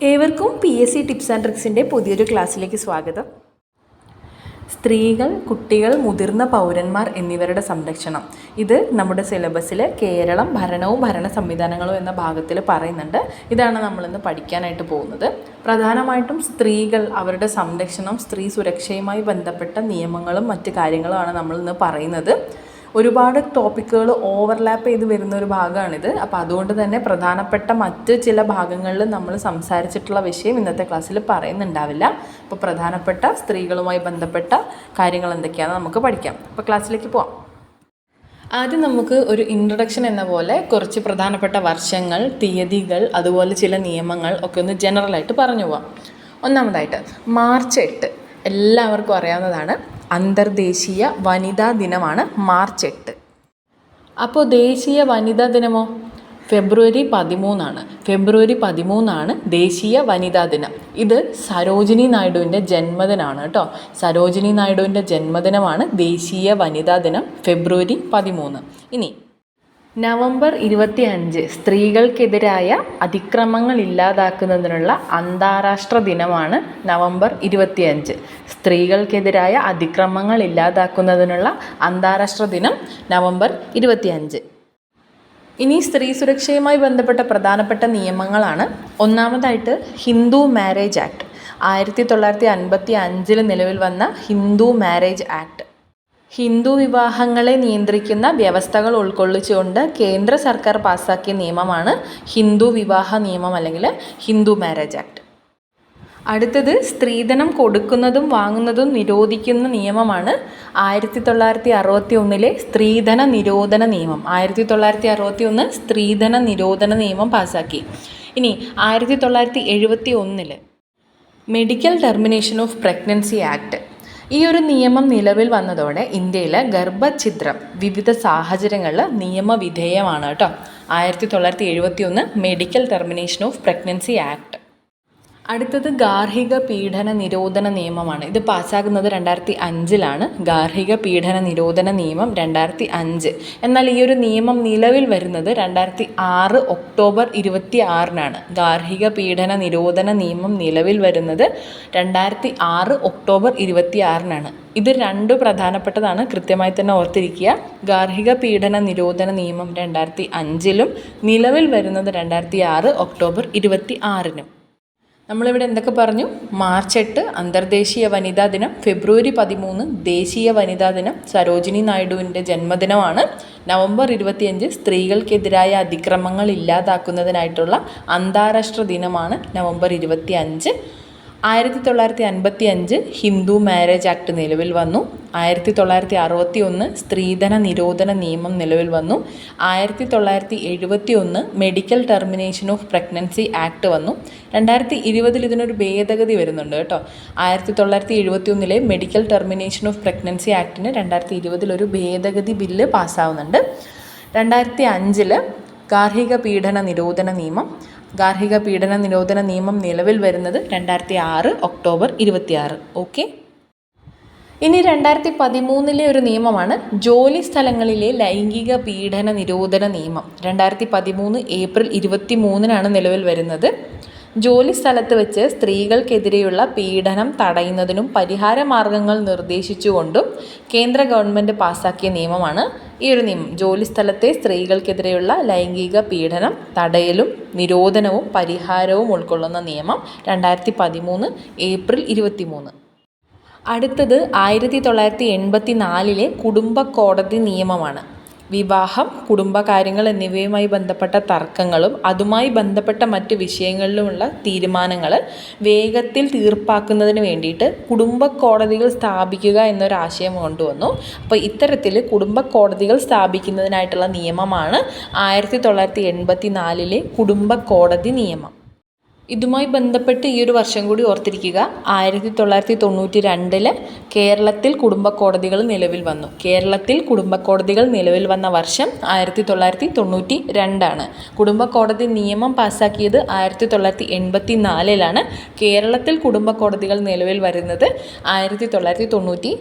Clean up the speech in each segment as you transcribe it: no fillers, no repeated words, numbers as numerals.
ഏവർക്കും PSC tips and ട്രിക്സിൻ്റെ പുതിയൊരു ക്ലാസ്സിലേക്ക് സ്വാഗതം. സ്ത്രീകൾ, കുട്ടികൾ, മുതിർന്ന പൗരന്മാർ എന്നിവരുടെ സംരക്ഷണം. ഇത് നമ്മുടെ സിലബസിൽ കേരളം ഭരണവും ഭരണ സംവിധാനങ്ങളും എന്ന ഭാഗത്തിൽ പറയുന്നുണ്ട്. ഇതാണ് നമ്മളിന്ന് പഠിക്കാനായിട്ട് പോകുന്നത്. പ്രധാനമായിട്ടും സ്ത്രീകൾ, അവരുടെ സംരക്ഷണം, സ്ത്രീ സുരക്ഷയുമായി ബന്ധപ്പെട്ട നിയമങ്ങളും മറ്റു കാര്യങ്ങളുമാണ് നമ്മളിന്ന് പറയുന്നത്. ഒരുപാട് ടോപ്പിക്കുകൾ ഓവർലാപ്പ് ചെയ്ത് വരുന്ന ഒരു ഭാഗമാണിത്. അപ്പോൾ അതുകൊണ്ട് തന്നെ പ്രധാനപ്പെട്ട മറ്റ് ചില ഭാഗങ്ങളിൽ നമ്മൾ സംസാരിച്ചിട്ടുള്ള വിഷയം ഇന്നത്തെ ക്ലാസ്സിൽ പറയുന്നുണ്ടാവില്ല. അപ്പോൾ പ്രധാനപ്പെട്ട സ്ത്രീകളുമായി ബന്ധപ്പെട്ട കാര്യങ്ങൾ എന്തൊക്കെയാണെന്ന് നമുക്ക് പഠിക്കാം. അപ്പോൾ ക്ലാസ്സിലേക്ക് പോവാം. ആദ്യം നമുക്ക് ഒരു ഇൻട്രൊഡക്ഷൻ എന്ന പോലെ കുറച്ച് പ്രധാനപ്പെട്ട വർഷങ്ങൾ, തീയതികൾ, അതുപോലെ ചില നിയമങ്ങൾ ഒക്കെ ഒന്ന് ജനറലായിട്ട് പറഞ്ഞു പോവാം. ഒന്നാമതായിട്ട് March 8 എല്ലാവർക്കും അറിയാവുന്നതാണ്. അന്തർദേശീയ വനിതാ ദിനമാണ് March 8. അപ്പോൾ ദേശീയ വനിതാ ദിനമോ? February 13 ഫെബ്രുവരി 13 ദേശീയ വനിതാ ദിനം. ഇത് സരോജിനി നായിഡുവിൻ്റെ ജന്മദിനമാണ് കേട്ടോ. സരോജിനി നായിഡുവിൻ്റെ ജന്മദിനമാണ് ദേശീയ വനിതാ ദിനം February 13. ഇനി November 25 സ്ത്രീകൾക്കെതിരായ അതിക്രമങ്ങൾ ഇല്ലാതാക്കുന്നതിനുള്ള അന്താരാഷ്ട്ര ദിനമാണ് November 25. സ്ത്രീകൾക്കെതിരായ അതിക്രമങ്ങൾ ഇല്ലാതാക്കുന്നതിനുള്ള അന്താരാഷ്ട്ര ദിനം November 25. ഇനി സ്ത്രീ സുരക്ഷയുമായി ബന്ധപ്പെട്ട പ്രധാനപ്പെട്ട നിയമങ്ങളാണ്. ഒന്നാമതായിട്ട് ഹിന്ദു മാരേജ് ആക്ട്. 1955 നിലവിൽ വന്ന ഹിന്ദു മാരേജ് ആക്ട്. ഹിന്ദു വിവാഹങ്ങളെ നിയന്ത്രിക്കുന്ന വ്യവസ്ഥകൾ ഉൾക്കൊള്ളിച്ചുകൊണ്ട് കേന്ദ്ര സർക്കാർ പാസ്സാക്കിയ നിയമമാണ് ഹിന്ദു വിവാഹ നിയമം അല്ലെങ്കിൽ ഹിന്ദു മാരേജ് ആക്ട്. അടുത്തത് സ്ത്രീധനം കൊടുക്കുന്നതും വാങ്ങുന്നതും നിരോധിക്കുന്ന നിയമമാണ് 1961 സ്ത്രീധന നിരോധന നിയമം. 1961 സ്ത്രീധന നിരോധന നിയമം പാസ്സാക്കി. ഇനി 1971 medical termination of pregnancy act. ഈ ഒരു നിയമം നിലവിൽ വന്നതോടെ ഇന്ത്യയിലെ ഗർഭഛിദ്രം വിവിധ സാഹചര്യങ്ങളിൽ നിയമവിധേയമാണ് കേട്ടോ. 1971 medical termination of pregnancy act. അടുത്തത് ഗാർഹിക പീഡന നിരോധന നിയമമാണ്. ഇത് പാസ്സാകുന്നത് 2005 ഗാർഹിക പീഡന നിരോധന നിയമം 2005. എന്നാൽ ഈ ഒരു നിയമം നിലവിൽ വരുന്നത് 2006 October 26 ഗാർഹിക പീഡന നിരോധന നിയമം നിലവിൽ വരുന്നത് 2006 October 26. ഇത് രണ്ടു പ്രധാനപ്പെട്ടതാണ്, കൃത്യമായി തന്നെ ഓർത്തിരിക്കുക. ഗാർഹിക പീഡന നിരോധന നിയമം 2005 നിലവിൽ വരുന്നത് 2006 October 26. നമ്മളിവിടെ എന്തൊക്കെ പറഞ്ഞു? March 8 അന്തർദേശീയ വനിതാ ദിനം, February 13 ദേശീയ വനിതാ ദിനം, സരോജിനി നായിഡുവിൻ്റെ ജന്മദിനമാണ്, November 25 സ്ത്രീകൾക്കെതിരായ അതിക്രമങ്ങൾ ഇല്ലാതാക്കുന്നതിനായിട്ടുള്ള അന്താരാഷ്ട്ര ദിനമാണ് November 25. 1955 ഹിന്ദു മാരേജ് ആക്ട് നിലവിൽ വന്നു. 1961 സ്ത്രീധന നിരോധന നിയമം നിലവിൽ വന്നു. 1971 medical termination of pregnancy act വന്നു. 2020 ഇതിനൊരു ഭേദഗതി വരുന്നുണ്ട് കേട്ടോ. 1971 മെഡിക്കൽ ടെർമിനേഷൻ ഓഫ് പ്രഗ്നൻസി ആക്ടിന് 2020 ഒരു ഭേദഗതി ബില്ല് പാസ്സാവുന്നുണ്ട്. 2005 ഗാർഹിക പീഡന നിരോധന നിയമം. ഗാർഹിക പീഡന നിരോധന നിയമം നിലവിൽ വരുന്നത് 2006 October 26. ഓക്കെ. ഇനി 2013 ഒരു നിയമമാണ് ജോലി സ്ഥലങ്ങളിലെ ലൈംഗിക പീഡന നിരോധന നിയമം. 2013 April 23 നിലവിൽ വരുന്നത്. ജോലി സ്ഥലത്ത് വെച്ച് സ്ത്രീകൾക്കെതിരെയുള്ള പീഡനം തടയുന്നതിനും പരിഹാര മാർഗങ്ങൾ നിർദ്ദേശിച്ചുകൊണ്ടും കേന്ദ്ര ഗവൺമെൻറ് പാസ്സാക്കിയ നിയമമാണ് ഈ ഒരു നിയമം. ജോലി സ്ഥലത്തെ സ്ത്രീകൾക്കെതിരെയുള്ള ലൈംഗിക പീഡനം തടയലും നിരോധനവും പരിഹാരവും ഉൾക്കൊള്ളുന്ന നിയമം 2013 April 23. അടുത്തത് 1984 കുടുംബ കോടതി നിയമമാണ്. വിവാഹം, കുടുംബകാര്യങ്ങൾ എന്നിവയുമായി ബന്ധപ്പെട്ട തർക്കങ്ങളും അതുമായി ബന്ധപ്പെട്ട മറ്റ് വിഷയങ്ങളിലുമുള്ള തീരുമാനങ്ങൾ വേഗത്തിൽ തീർപ്പാക്കുന്നതിന് വേണ്ടിയിട്ട് കുടുംബ കോടതികൾ സ്ഥാപിക്കുക എന്നൊരാശയം കൊണ്ടുവന്നു. അപ്പോൾ ഇത്തരത്തിൽ കുടുംബ കോടതികൾ സ്ഥാപിക്കുന്നതിനായിട്ടുള്ള നിയമമാണ് 1984 കുടുംബ കോടതി നിയമം. ഇതുമായി ബന്ധപ്പെട്ട് ഈ ഒരു വർഷം കൂടി ഓർത്തിരിക്കുക. 1992 കേരളത്തിൽ കുടുംബ കോടതികൾ നിലവിൽ വന്നു. കേരളത്തിൽ കുടുംബ കോടതികൾ നിലവിൽ വന്ന വർഷം 1992. കുടുംബ കോടതി നിയമം പാസ്സാക്കിയത് 1984. കേരളത്തിൽ കുടുംബ കോടതികൾ നിലവിൽ വരുന്നത് 1992.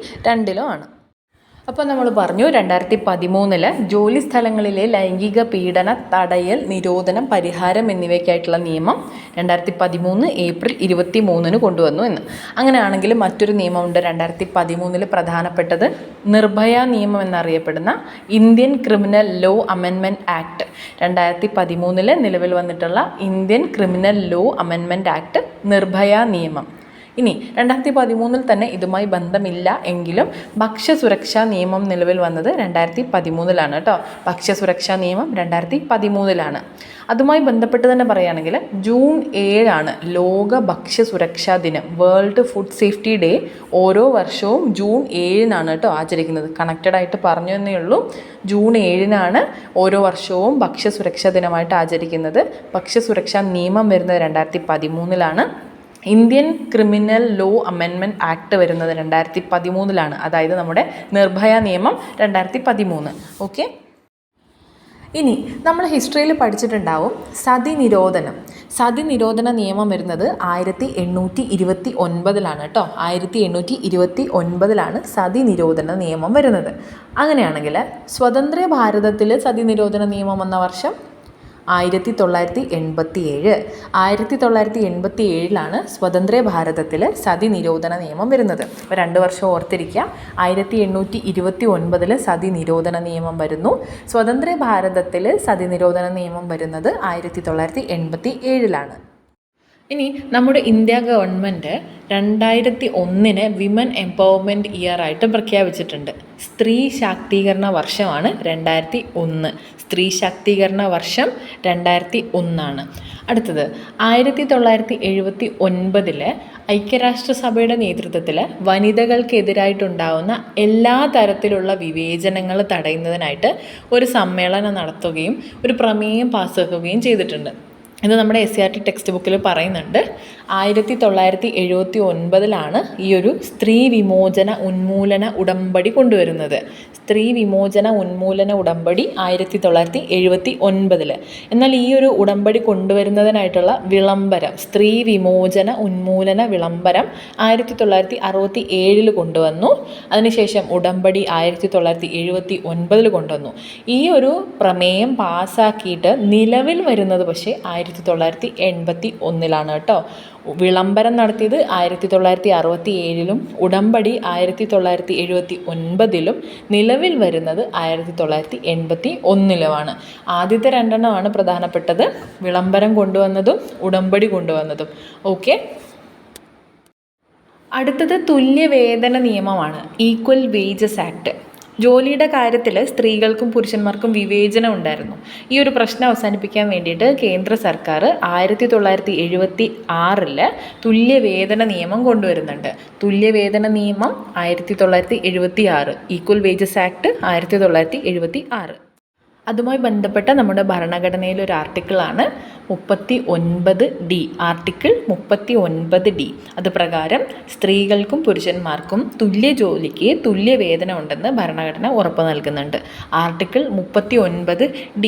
അപ്പോൾ നമ്മൾ പറഞ്ഞു 2013 ജോലി സ്ഥലങ്ങളിലെ ലൈംഗിക പീഡന തടയൽ, നിരോധനം, പരിഹാരം എന്നിവയ്ക്കായിട്ടുള്ള നിയമം 2013 ഏപ്രിൽ 23 കൊണ്ടുവന്നു എന്ന്. അങ്ങനെയാണെങ്കിൽ മറ്റൊരു നിയമമുണ്ട് 2013 പ്രധാനപ്പെട്ടത് നിർഭയ നിയമം എന്നറിയപ്പെടുന്ന Indian criminal law amendment act. 2013 നിലവിൽ വന്നിട്ടുള്ള Indian criminal law amendment act Nirbhaya നിയമം. ഇനി 2013 തന്നെ ഇതുമായി ബന്ധമില്ല എങ്കിലും ഭക്ഷ്യസുരക്ഷാ നിയമം നിലവിൽ വന്നത് 2013 കേട്ടോ. ഭക്ഷ്യസുരക്ഷാ നിയമം 2013. അതുമായി ബന്ധപ്പെട്ട് തന്നെ പറയുകയാണെങ്കിൽ ജൂൺ 7 ലോക ഭക്ഷ്യസുരക്ഷാ ദിനം, വേൾഡ് ഫുഡ് സേഫ്റ്റി ഡേ. ഓരോ വർഷവും ജൂൺ 7 കേട്ടോ ആചരിക്കുന്നത്. കണക്റ്റഡ് ആയിട്ട് പറഞ്ഞു എന്നേ ഉള്ളൂ. ജൂൺ 7 ഓരോ വർഷവും ഭക്ഷ്യസുരക്ഷാ ദിനമായിട്ട് ആചരിക്കുന്നത്. ഭക്ഷ്യസുരക്ഷാ നിയമം വരുന്നത് 2013. Indian criminal law amendment act വരുന്നത് 2013. അതായത് നമ്മുടെ നിർഭയ നിയമം 2013. ഓക്കെ. ഇനി നമ്മൾ ഹിസ്റ്ററിയിൽ പഠിച്ചിട്ടുണ്ടാവും സതി നിരോധനം. സതി നിരോധന നിയമം വരുന്നത് 1829 കേട്ടോ. 1829 സതി നിരോധന നിയമം വരുന്നത്. അങ്ങനെയാണെങ്കിൽ സ്വതന്ത്ര ഭാരതത്തിൽ സതി നിരോധന നിയമം വന്ന വർഷം 1987. 1987 സ്വതന്ത്ര ഭാരതത്തിൽ സതി നിരോധന നിയമം വരുന്നത്. അപ്പോൾ 2 വർഷം ഓർത്തിരിക്കുക. 1829 സതി നിരോധന നിയമം വരുന്നു. സ്വതന്ത്ര ഭാരതത്തിൽ സതി നിരോധന നിയമം വരുന്നത് 1987. ഇനി നമ്മുടെ India government 2001 women empowerment year ആയിട്ട് പ്രഖ്യാപിച്ചിട്ടുണ്ട്. സ്ത്രീ ശാക്തീകരണ വർഷമാണ് 2001. സ്ത്രീ ശാക്തീകരണ വർഷം 2001. അടുത്തത് 1979 ഐക്യരാഷ്ട്രസഭയുടെ നേതൃത്വത്തിൽ വനിതകൾക്കെതിരായിട്ടുണ്ടാവുന്ന എല്ലാ തരത്തിലുള്ള വിവേചനങ്ങൾ തടയുന്നതിനായിട്ട് ഒരു സമ്മേളനം നടത്തുകയും ഒരു പ്രമേയം പാസ്സാക്കുകയും ചെയ്തിട്ടുണ്ട്. ഇത് നമ്മുടെ SCERT ടെക്സ്റ്റ് ബുക്കിൽ പറയുന്നുണ്ട്. 1979 ഈ ഒരു സ്ത്രീ വിമോചന ഉന്മൂലന ഉടമ്പടി കൊണ്ടുവരുന്നത്. സ്ത്രീ വിമോചന ഉന്മൂലന ഉടമ്പടി 1979. എന്നാൽ ഈ ഒരു ഉടമ്പടി കൊണ്ടുവരുന്നതിനായിട്ടുള്ള വിളംബരം, സ്ത്രീ വിമോചന ഉന്മൂലന വിളംബരം 1967 കൊണ്ടുവന്നു. അതിനുശേഷം ഉടമ്പടി 1979 കൊണ്ടുവന്നു. ഈ ഒരു പ്രമേയം പാസ്സാക്കിയിട്ട് നിലവിൽ വരുന്നത് പക്ഷേ 1981 കേട്ടോ. വിളംബരം നടത്തിയത് 1967 ഉടമ്പടി 1979 നിലവിൽ വരുന്നത് 1981. ആദ്യത്തെ 2 പ്രധാനപ്പെട്ടത്, വിളംബരം കൊണ്ടുവന്നതും ഉടമ്പടി കൊണ്ടുവന്നതും. ഓക്കെ. അടുത്തത് തുല്യവേതന നിയമമാണ്, ഈക്വൽ വേജസ് ആക്ട്. ജോലിയുടെ കാര്യത്തിൽ സ്ത്രീകൾക്കും പുരുഷന്മാർക്കും വിവേചനം ഉണ്ടായിരുന്നു. ഈ ഒരു പ്രശ്നം അവസാനിപ്പിക്കാൻ വേണ്ടിയിട്ട് കേന്ദ്ര സർക്കാർ 1976 തുല്യവേതന നിയമം കൊണ്ടുവരുന്നുണ്ട്. തുല്യവേതന നിയമം 1976, ഈക്വൽ വേജസ് ആക്ട് 1976. അതുമായി ബന്ധപ്പെട്ട നമ്മുടെ ഭരണഘടനയിലെ ഒരു ആർട്ടിക്കിളാണ് 39D. Article 39D. അത് പ്രകാരം സ്ത്രീകൾക്കും പുരുഷന്മാർക്കും തുല്യ ജോലിക്ക് തുല്യ വേതനം ഉണ്ടെന്ന് ഭരണഘടന ഉറപ്പ് നൽകുന്നുണ്ട്. Article 39D.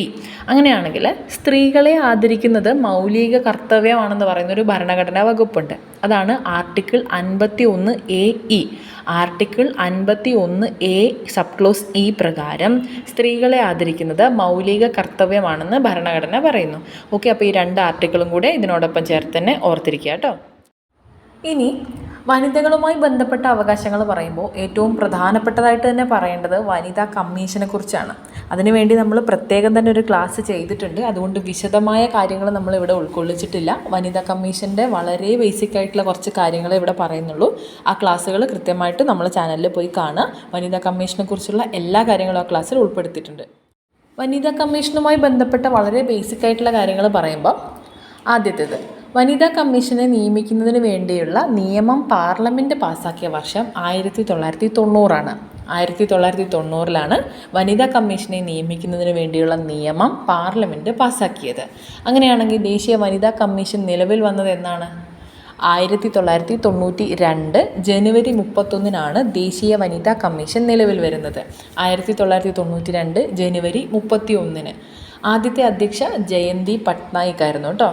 അങ്ങനെയാണെങ്കിൽ സ്ത്രീകളെ ആദരിക്കുന്നത് മൗലിക കർത്തവ്യമാണെന്ന് പറയുന്നൊരു ഭരണഘടനാ വകുപ്പുണ്ട്. അതാണ് article 51A. Article 51A sub close E പ്രകാരം സ്ത്രീകളെ ആദരിക്കുന്നത് മൗലിക കർത്തവ്യമാണെന്ന് ഭരണഘടന പറയുന്നു. ഓക്കെ. അപ്പോൾ ഈ 2 ആർട്ടിക്കിളും കൂടെ ഇതിനോടൊപ്പം ചേർത്ത് തന്നെ ഓർത്തിരിക്കുക കേട്ടോ. ഇനി വനിതകളുമായി ബന്ധപ്പെട്ട അവകാശങ്ങൾ പറയുമ്പോൾ ഏറ്റവും പ്രധാനപ്പെട്ടതായിട്ട് തന്നെ പറയേണ്ടത് വനിതാ കമ്മീഷനെ കുറിച്ചാണ്. അതിനുവേണ്ടി നമ്മൾ പ്രത്യേകം തന്നെ ഒരു ക്ലാസ് ചെയ്തിട്ടുണ്ട്. അതുകൊണ്ട് വിശദമായ കാര്യങ്ങൾ നമ്മളിവിടെ ഉൾക്കൊള്ളിച്ചിട്ടില്ല. വനിതാ കമ്മീഷൻ്റെ വളരെ ബേസിക് ആയിട്ടുള്ള കുറച്ച് കാര്യങ്ങളെ ഇവിടെ പറയുന്നുള്ളൂ. ആ ക്ലാസ്സുകൾ കൃത്യമായിട്ട് നമ്മൾ ചാനലിൽ പോയി കാണുക. വനിതാ കമ്മീഷനെ കുറിച്ചുള്ള എല്ലാ കാര്യങ്ങളും ആ ക്ലാസ്സിൽ ഉൾപ്പെടുത്തിയിട്ടുണ്ട്. വനിതാ കമ്മീഷനുമായി ബന്ധപ്പെട്ട വളരെ ബേസിക് ആയിട്ടുള്ള കാര്യങ്ങൾ പറയുമ്പോൾ ആദ്യത്തേത്, വനിതാ കമ്മീഷനെ നിയമിക്കുന്നതിന് വേണ്ടിയുള്ള നിയമം പാർലമെൻറ്റ് പാസ്സാക്കിയ വർഷം 1990. 1990 വനിതാ കമ്മീഷനെ നിയമിക്കുന്നതിന് വേണ്ടിയുള്ള നിയമം പാർലമെൻറ്റ് പാസ്സാക്കിയത്. അങ്ങനെയാണെങ്കിൽ ദേശീയ വനിതാ കമ്മീഷൻ നിലവിൽ വന്നത് എന്നാണ്? 1992 ജനുവരി 31 ദേശീയ വനിതാ കമ്മീഷൻ നിലവിൽ വരുന്നത്. 1992 ജനുവരി 31. ആദ്യത്തെ അധ്യക്ഷ ജയന്തി പട്നായിക് ആയിരുന്നു കേട്ടോ.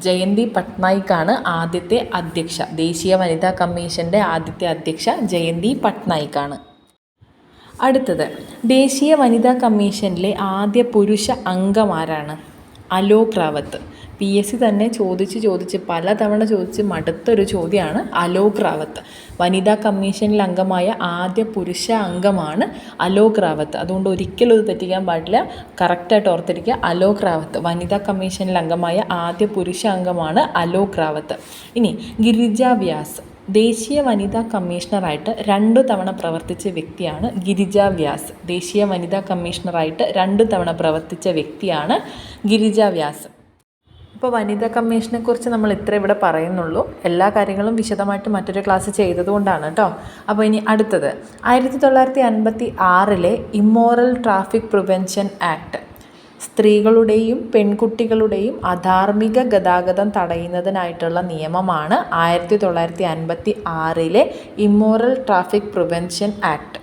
ജയന്തി പട്നായിക്കാണ് ആദ്യത്തെ അധ്യക്ഷ. ദേശീയ വനിതാ കമ്മീഷൻ്റെ ആദ്യത്തെ അധ്യക്ഷ ജയന്തി പട്നായിക്കാണ്. അടുത്തത്, ദേശീയ വനിതാ കമ്മീഷനിലെ ആദ്യ പുരുഷ അംഗമാരാണ്? അലോക് റാവത്ത്. PSC തന്നെ ചോദിച്ച് പലതവണ ചോദിച്ച് മടുത്തൊരു ചോദ്യമാണ് അലോക് റാവത്ത്. വനിതാ കമ്മീഷനിൽ അംഗമായ ആദ്യ പുരുഷ അംഗമാണ് അലോക് റാവത്ത്. അതുകൊണ്ട് ഒരിക്കലും ഇത് തെറ്റിക്കാൻ പാടില്ല. കറക്റ്റായിട്ട് ഓർത്തിരിക്കുക, അലോക് റാവത്ത്. വനിതാ കമ്മീഷനിൽ അംഗമായ ആദ്യ പുരുഷ അംഗമാണ് അലോക് റാവത്ത്. ഇനി ഗിരിജ വ്യാസ്. ദേശീയ വനിതാ കമ്മീഷണറായിട്ട് 2 തവണ പ്രവർത്തിച്ച വ്യക്തിയാണ് ഗിരിജ വ്യാസ്. ദേശീയ വനിതാ കമ്മീഷണറായിട്ട് 2 തവണ പ്രവർത്തിച്ച വ്യക്തിയാണ് ഗിരിജ വ്യാസ്. ഇപ്പോൾ വനിതാ കമ്മീഷനെക്കുറിച്ച് നമ്മൾ ഇത്ര ഇവിടെ പറയുന്നുള്ളൂ. എല്ലാ കാര്യങ്ങളും വിശദമായിട്ട് മറ്റൊരു ക്ലാസ് ചെയ്തതുകൊണ്ടാണ് കേട്ടോ. അപ്പോൾ ഇനി അടുത്തത്, 1956 ഇമ്മോറൽ ട്രാഫിക് പ്രിവെൻഷൻ ആക്ട്. സ്ത്രീകളുടെയും പെൺകുട്ടികളുടെയും അധാർമിക ഗതാഗതം തടയുന്നതിനായിട്ടുള്ള നിയമമാണ് 1956 ഇമ്മോറൽ ട്രാഫിക് പ്രിവെൻഷൻ ആക്ട്.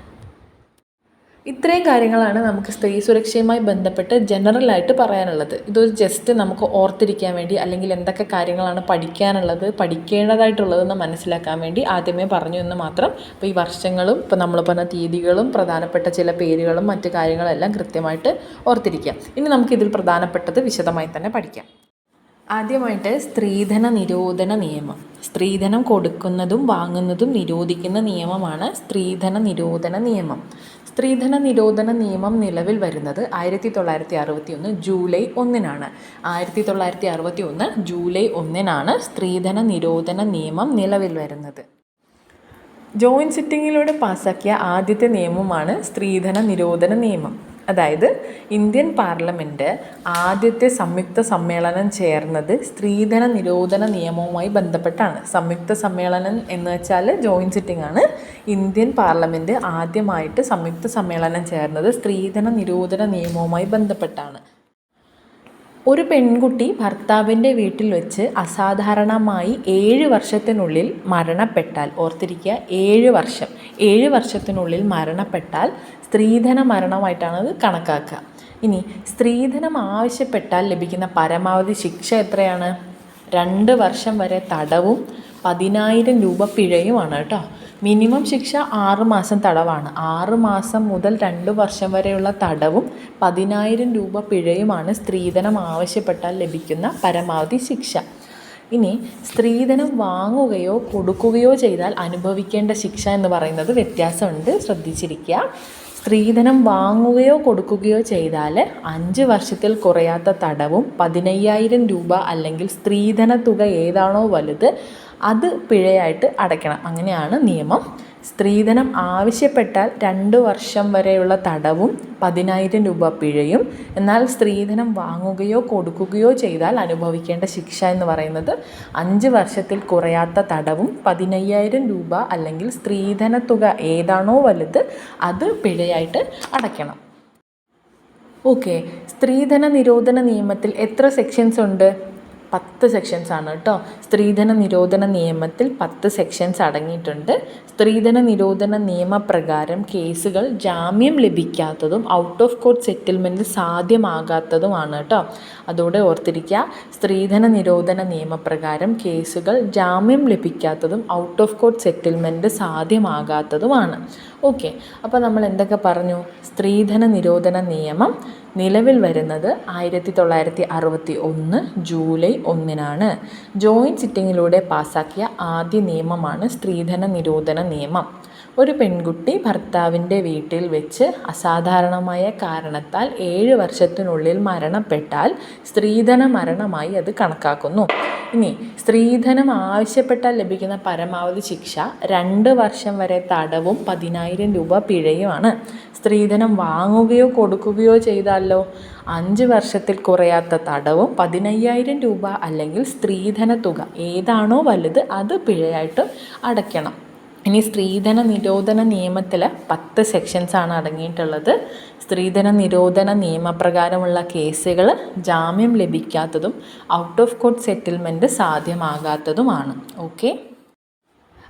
ഇത്രയും കാര്യങ്ങളാണ് നമുക്ക് സ്ത്രീ സുരക്ഷയുമായി ബന്ധപ്പെട്ട് ജനറലായിട്ട് പറയാനുള്ളത്. ഇതൊരു ജസ്റ്റ് നമുക്ക് ഓർത്തിരിക്കാൻ വേണ്ടി, അല്ലെങ്കിൽ എന്തൊക്കെ കാര്യങ്ങളാണ് പഠിക്കാനുള്ളത്, പഠിക്കേണ്ടതായിട്ടുള്ളതെന്ന് മനസ്സിലാക്കാൻ വേണ്ടി ആദ്യമേ പറഞ്ഞു എന്ന് മാത്രം. അപ്പോൾ ഈ വർഷങ്ങളും ഇപ്പോൾ നമ്മൾ പറഞ്ഞ തീയതികളും പ്രധാനപ്പെട്ട ചില പേരുകളും മറ്റു കാര്യങ്ങളെല്ലാം കൃത്യമായിട്ട് ഓർത്തിരിക്കാം. ഇനി നമുക്കിതിൽ പ്രധാനപ്പെട്ടത് വിശദമായി തന്നെ പഠിക്കാം. ആദ്യമായിട്ട് സ്ത്രീധന നിരോധന നിയമം. സ്ത്രീധനം കൊടുക്കുന്നതും വാങ്ങുന്നതും നിരോധിക്കുന്ന നിയമമാണ് സ്ത്രീധന നിരോധന നിയമം. സ്ത്രീധന നിരോധന നിയമം നിലവിൽ വരുന്നത് 1961 ജൂലൈ 1-നാണ്. 1961 ജൂലൈ 1-നാണ് സ്ത്രീധന നിരോധന നിയമം നിലവിൽ വരുന്നത്. ജോയിൻറ്റ് സിറ്റിങ്ങിലൂടെ പാസാക്കിയ ആദ്യത്തെ നിയമമാണ് സ്ത്രീധന നിരോധന നിയമം. അതായത് ഇന്ത്യൻ പാർലമെൻറ്റ് ആദ്യത്തെ സംയുക്ത സമ്മേളനം ചേർന്നത് സ്ത്രീധന നിരോധന നിയമവുമായി ബന്ധപ്പെട്ടാണ്. സംയുക്ത സമ്മേളനം എന്ന് വെച്ചാൽ ജോയിൻറ്റ് സിറ്റിംഗ് ആണ്. ഇന്ത്യൻ പാർലമെൻറ്റ് ആദ്യമായിട്ട് സംയുക്ത സമ്മേളനം ചേർന്നത് സ്ത്രീധന നിരോധന നിയമവുമായി ബന്ധപ്പെട്ടാണ്. ഒരു പെൺകുട്ടി ഭർത്താവിൻ്റെ വീട്ടിൽ വെച്ച് അസാധാരണമായി 7 വർഷത്തിനുള്ളിൽ മരണപ്പെട്ടാൽ, ഓർത്തിരിക്കുക 7 വർഷത്തിനുള്ളിൽ മരണപ്പെട്ടാൽ സ്ത്രീധന മരണമായിട്ടാണത് കണക്കാക്കുക. ഇനി സ്ത്രീധനം ആവശ്യപ്പെട്ടാൽ ലഭിക്കുന്ന പരമാവധി ശിക്ഷ എത്രയാണ്? 2 വർഷം വരെ തടവും 10,000 രൂപ പിഴയുമാണ് കേട്ടോ. മിനിമം ശിക്ഷ 6 മാസം തടവാണ്. 6 മാസം മുതൽ 2 വർഷം വരെയുള്ള തടവും 10,000 രൂപ പിഴയുമാണ് സ്ത്രീധനം ആവശ്യപ്പെട്ടാൽ ലഭിക്കുന്ന പരമാവധി ശിക്ഷ. ഇനി സ്ത്രീധനം വാങ്ങുകയോ കൊടുക്കുകയോ ചെയ്താൽ അനുഭവിക്കേണ്ട ശിക്ഷ എന്ന് പറയുന്നത് വ്യത്യാസമുണ്ട്, ശ്രദ്ധിച്ചിരിക്കുക. സ്ത്രീധനം വാങ്ങുകയോ കൊടുക്കുകയോ ചെയ്താൽ 5 വർഷത്തിൽ കുറയാത്ത തടവും 15,000 രൂപ അല്ലെങ്കിൽ സ്ത്രീധന തുക ഏതാണോ വലുത് അത് പിഴയായിട്ട് അടയ്ക്കണം. അങ്ങനെയാണ് നിയമം. സ്ത്രീധനം ആവശ്യപ്പെട്ടാൽ 2 വർഷം വരെയുള്ള തടവും 10,000 രൂപ പിഴയും. എന്നാൽ സ്ത്രീധനം വാങ്ങുകയോ കൊടുക്കുകയോ ചെയ്താൽ അനുഭവിക്കേണ്ട ശിക്ഷ എന്ന് പറയുന്നത് 5 വർഷത്തിൽ കുറയാത്ത തടവും 15,000 രൂപ അല്ലെങ്കിൽ സ്ത്രീധന തുക ഏതാണോ വലുത് അത് പിഴയായിട്ട് അടയ്ക്കണം. ഓക്കെ, സ്ത്രീധന നിരോധന നിയമത്തിൽ എത്ര സെക്ഷൻസ് ഉണ്ട്? 10 സെക്ഷൻസ് ആണ് കേട്ടോ. സ്ത്രീധന നിരോധന നിയമത്തിൽ 10 സെക്ഷൻസ് അടങ്ങിയിട്ടുണ്ട്. സ്ത്രീധന നിരോധന നിയമപ്രകാരം കേസുകൾ ജാമ്യം ലഭിക്കാത്തതും ഔട്ട് ഓഫ് കോർട്ട് സെറ്റിൽമെൻറ്റ് സാധ്യമാകാത്തതുമാണ് കേട്ടോ. അതോടെ ഓർത്തിരിക്കുക, സ്ത്രീധന നിരോധന നിയമപ്രകാരം കേസുകൾ ജാമ്യം ലഭിക്കാത്തതും ഔട്ട് ഓഫ് കോർട്ട് സെറ്റിൽമെൻറ്റ് സാധ്യമാകാത്തതുമാണ്. ഓക്കെ, അപ്പോൾ നമ്മൾ എന്തൊക്കെ പറഞ്ഞു? സ്ത്രീധന നിരോധന നിയമം നിലവിൽ വരുന്നത് 1961 ജൂലൈ 1-നാണ്. ജോയിൻറ്റ് സിറ്റിങ്ങിലൂടെ പാസാക്കിയ ആദ്യ നിയമമാണ് സ്ത്രീധന നിരോധന നിയമം. ഒരു പെൺകുട്ടി ഭർത്താവിൻ്റെ വീട്ടിൽ വെച്ച് അസാധാരണമായ കാരണത്താൽ 7 വർഷത്തിനുള്ളിൽ മരണപ്പെട്ടാൽ സ്ത്രീധന മരണമായി അത് കണക്കാക്കുന്നു. ഇനി സ്ത്രീധനം ആവശ്യപ്പെട്ടാൽ ലഭിക്കുന്ന പരമാവധി ശിക്ഷ 2 വർഷം വരെ തടവും 10,000 രൂപ പിഴയുമാണ്. സ്ത്രീധനം വാങ്ങുകയോ കൊടുക്കുകയോ ചെയ്താലോ 5 വർഷത്തിൽ കുറയാത്ത തടവും 15,000 രൂപ അല്ലെങ്കിൽ സ്ത്രീധന തുക ഏതാണോ വലുത് അത് പിഴയായിട്ട് അടയ്ക്കണം. ഇനി സ്ത്രീധന നിരോധന നിയമത്തിൽ 10 സെക്ഷൻസാണ് അടങ്ങിയിട്ടുള്ളത്. സ്ത്രീധന നിരോധന നിയമപ്രകാരമുള്ള കേസുകൾ ജാമ്യം ലഭിക്കാത്തതും ഔട്ട് ഓഫ് കോർട്ട് സെറ്റിൽമെൻറ്റ് സാധ്യമാകാത്തതുമാണ്. ഓക്കെ,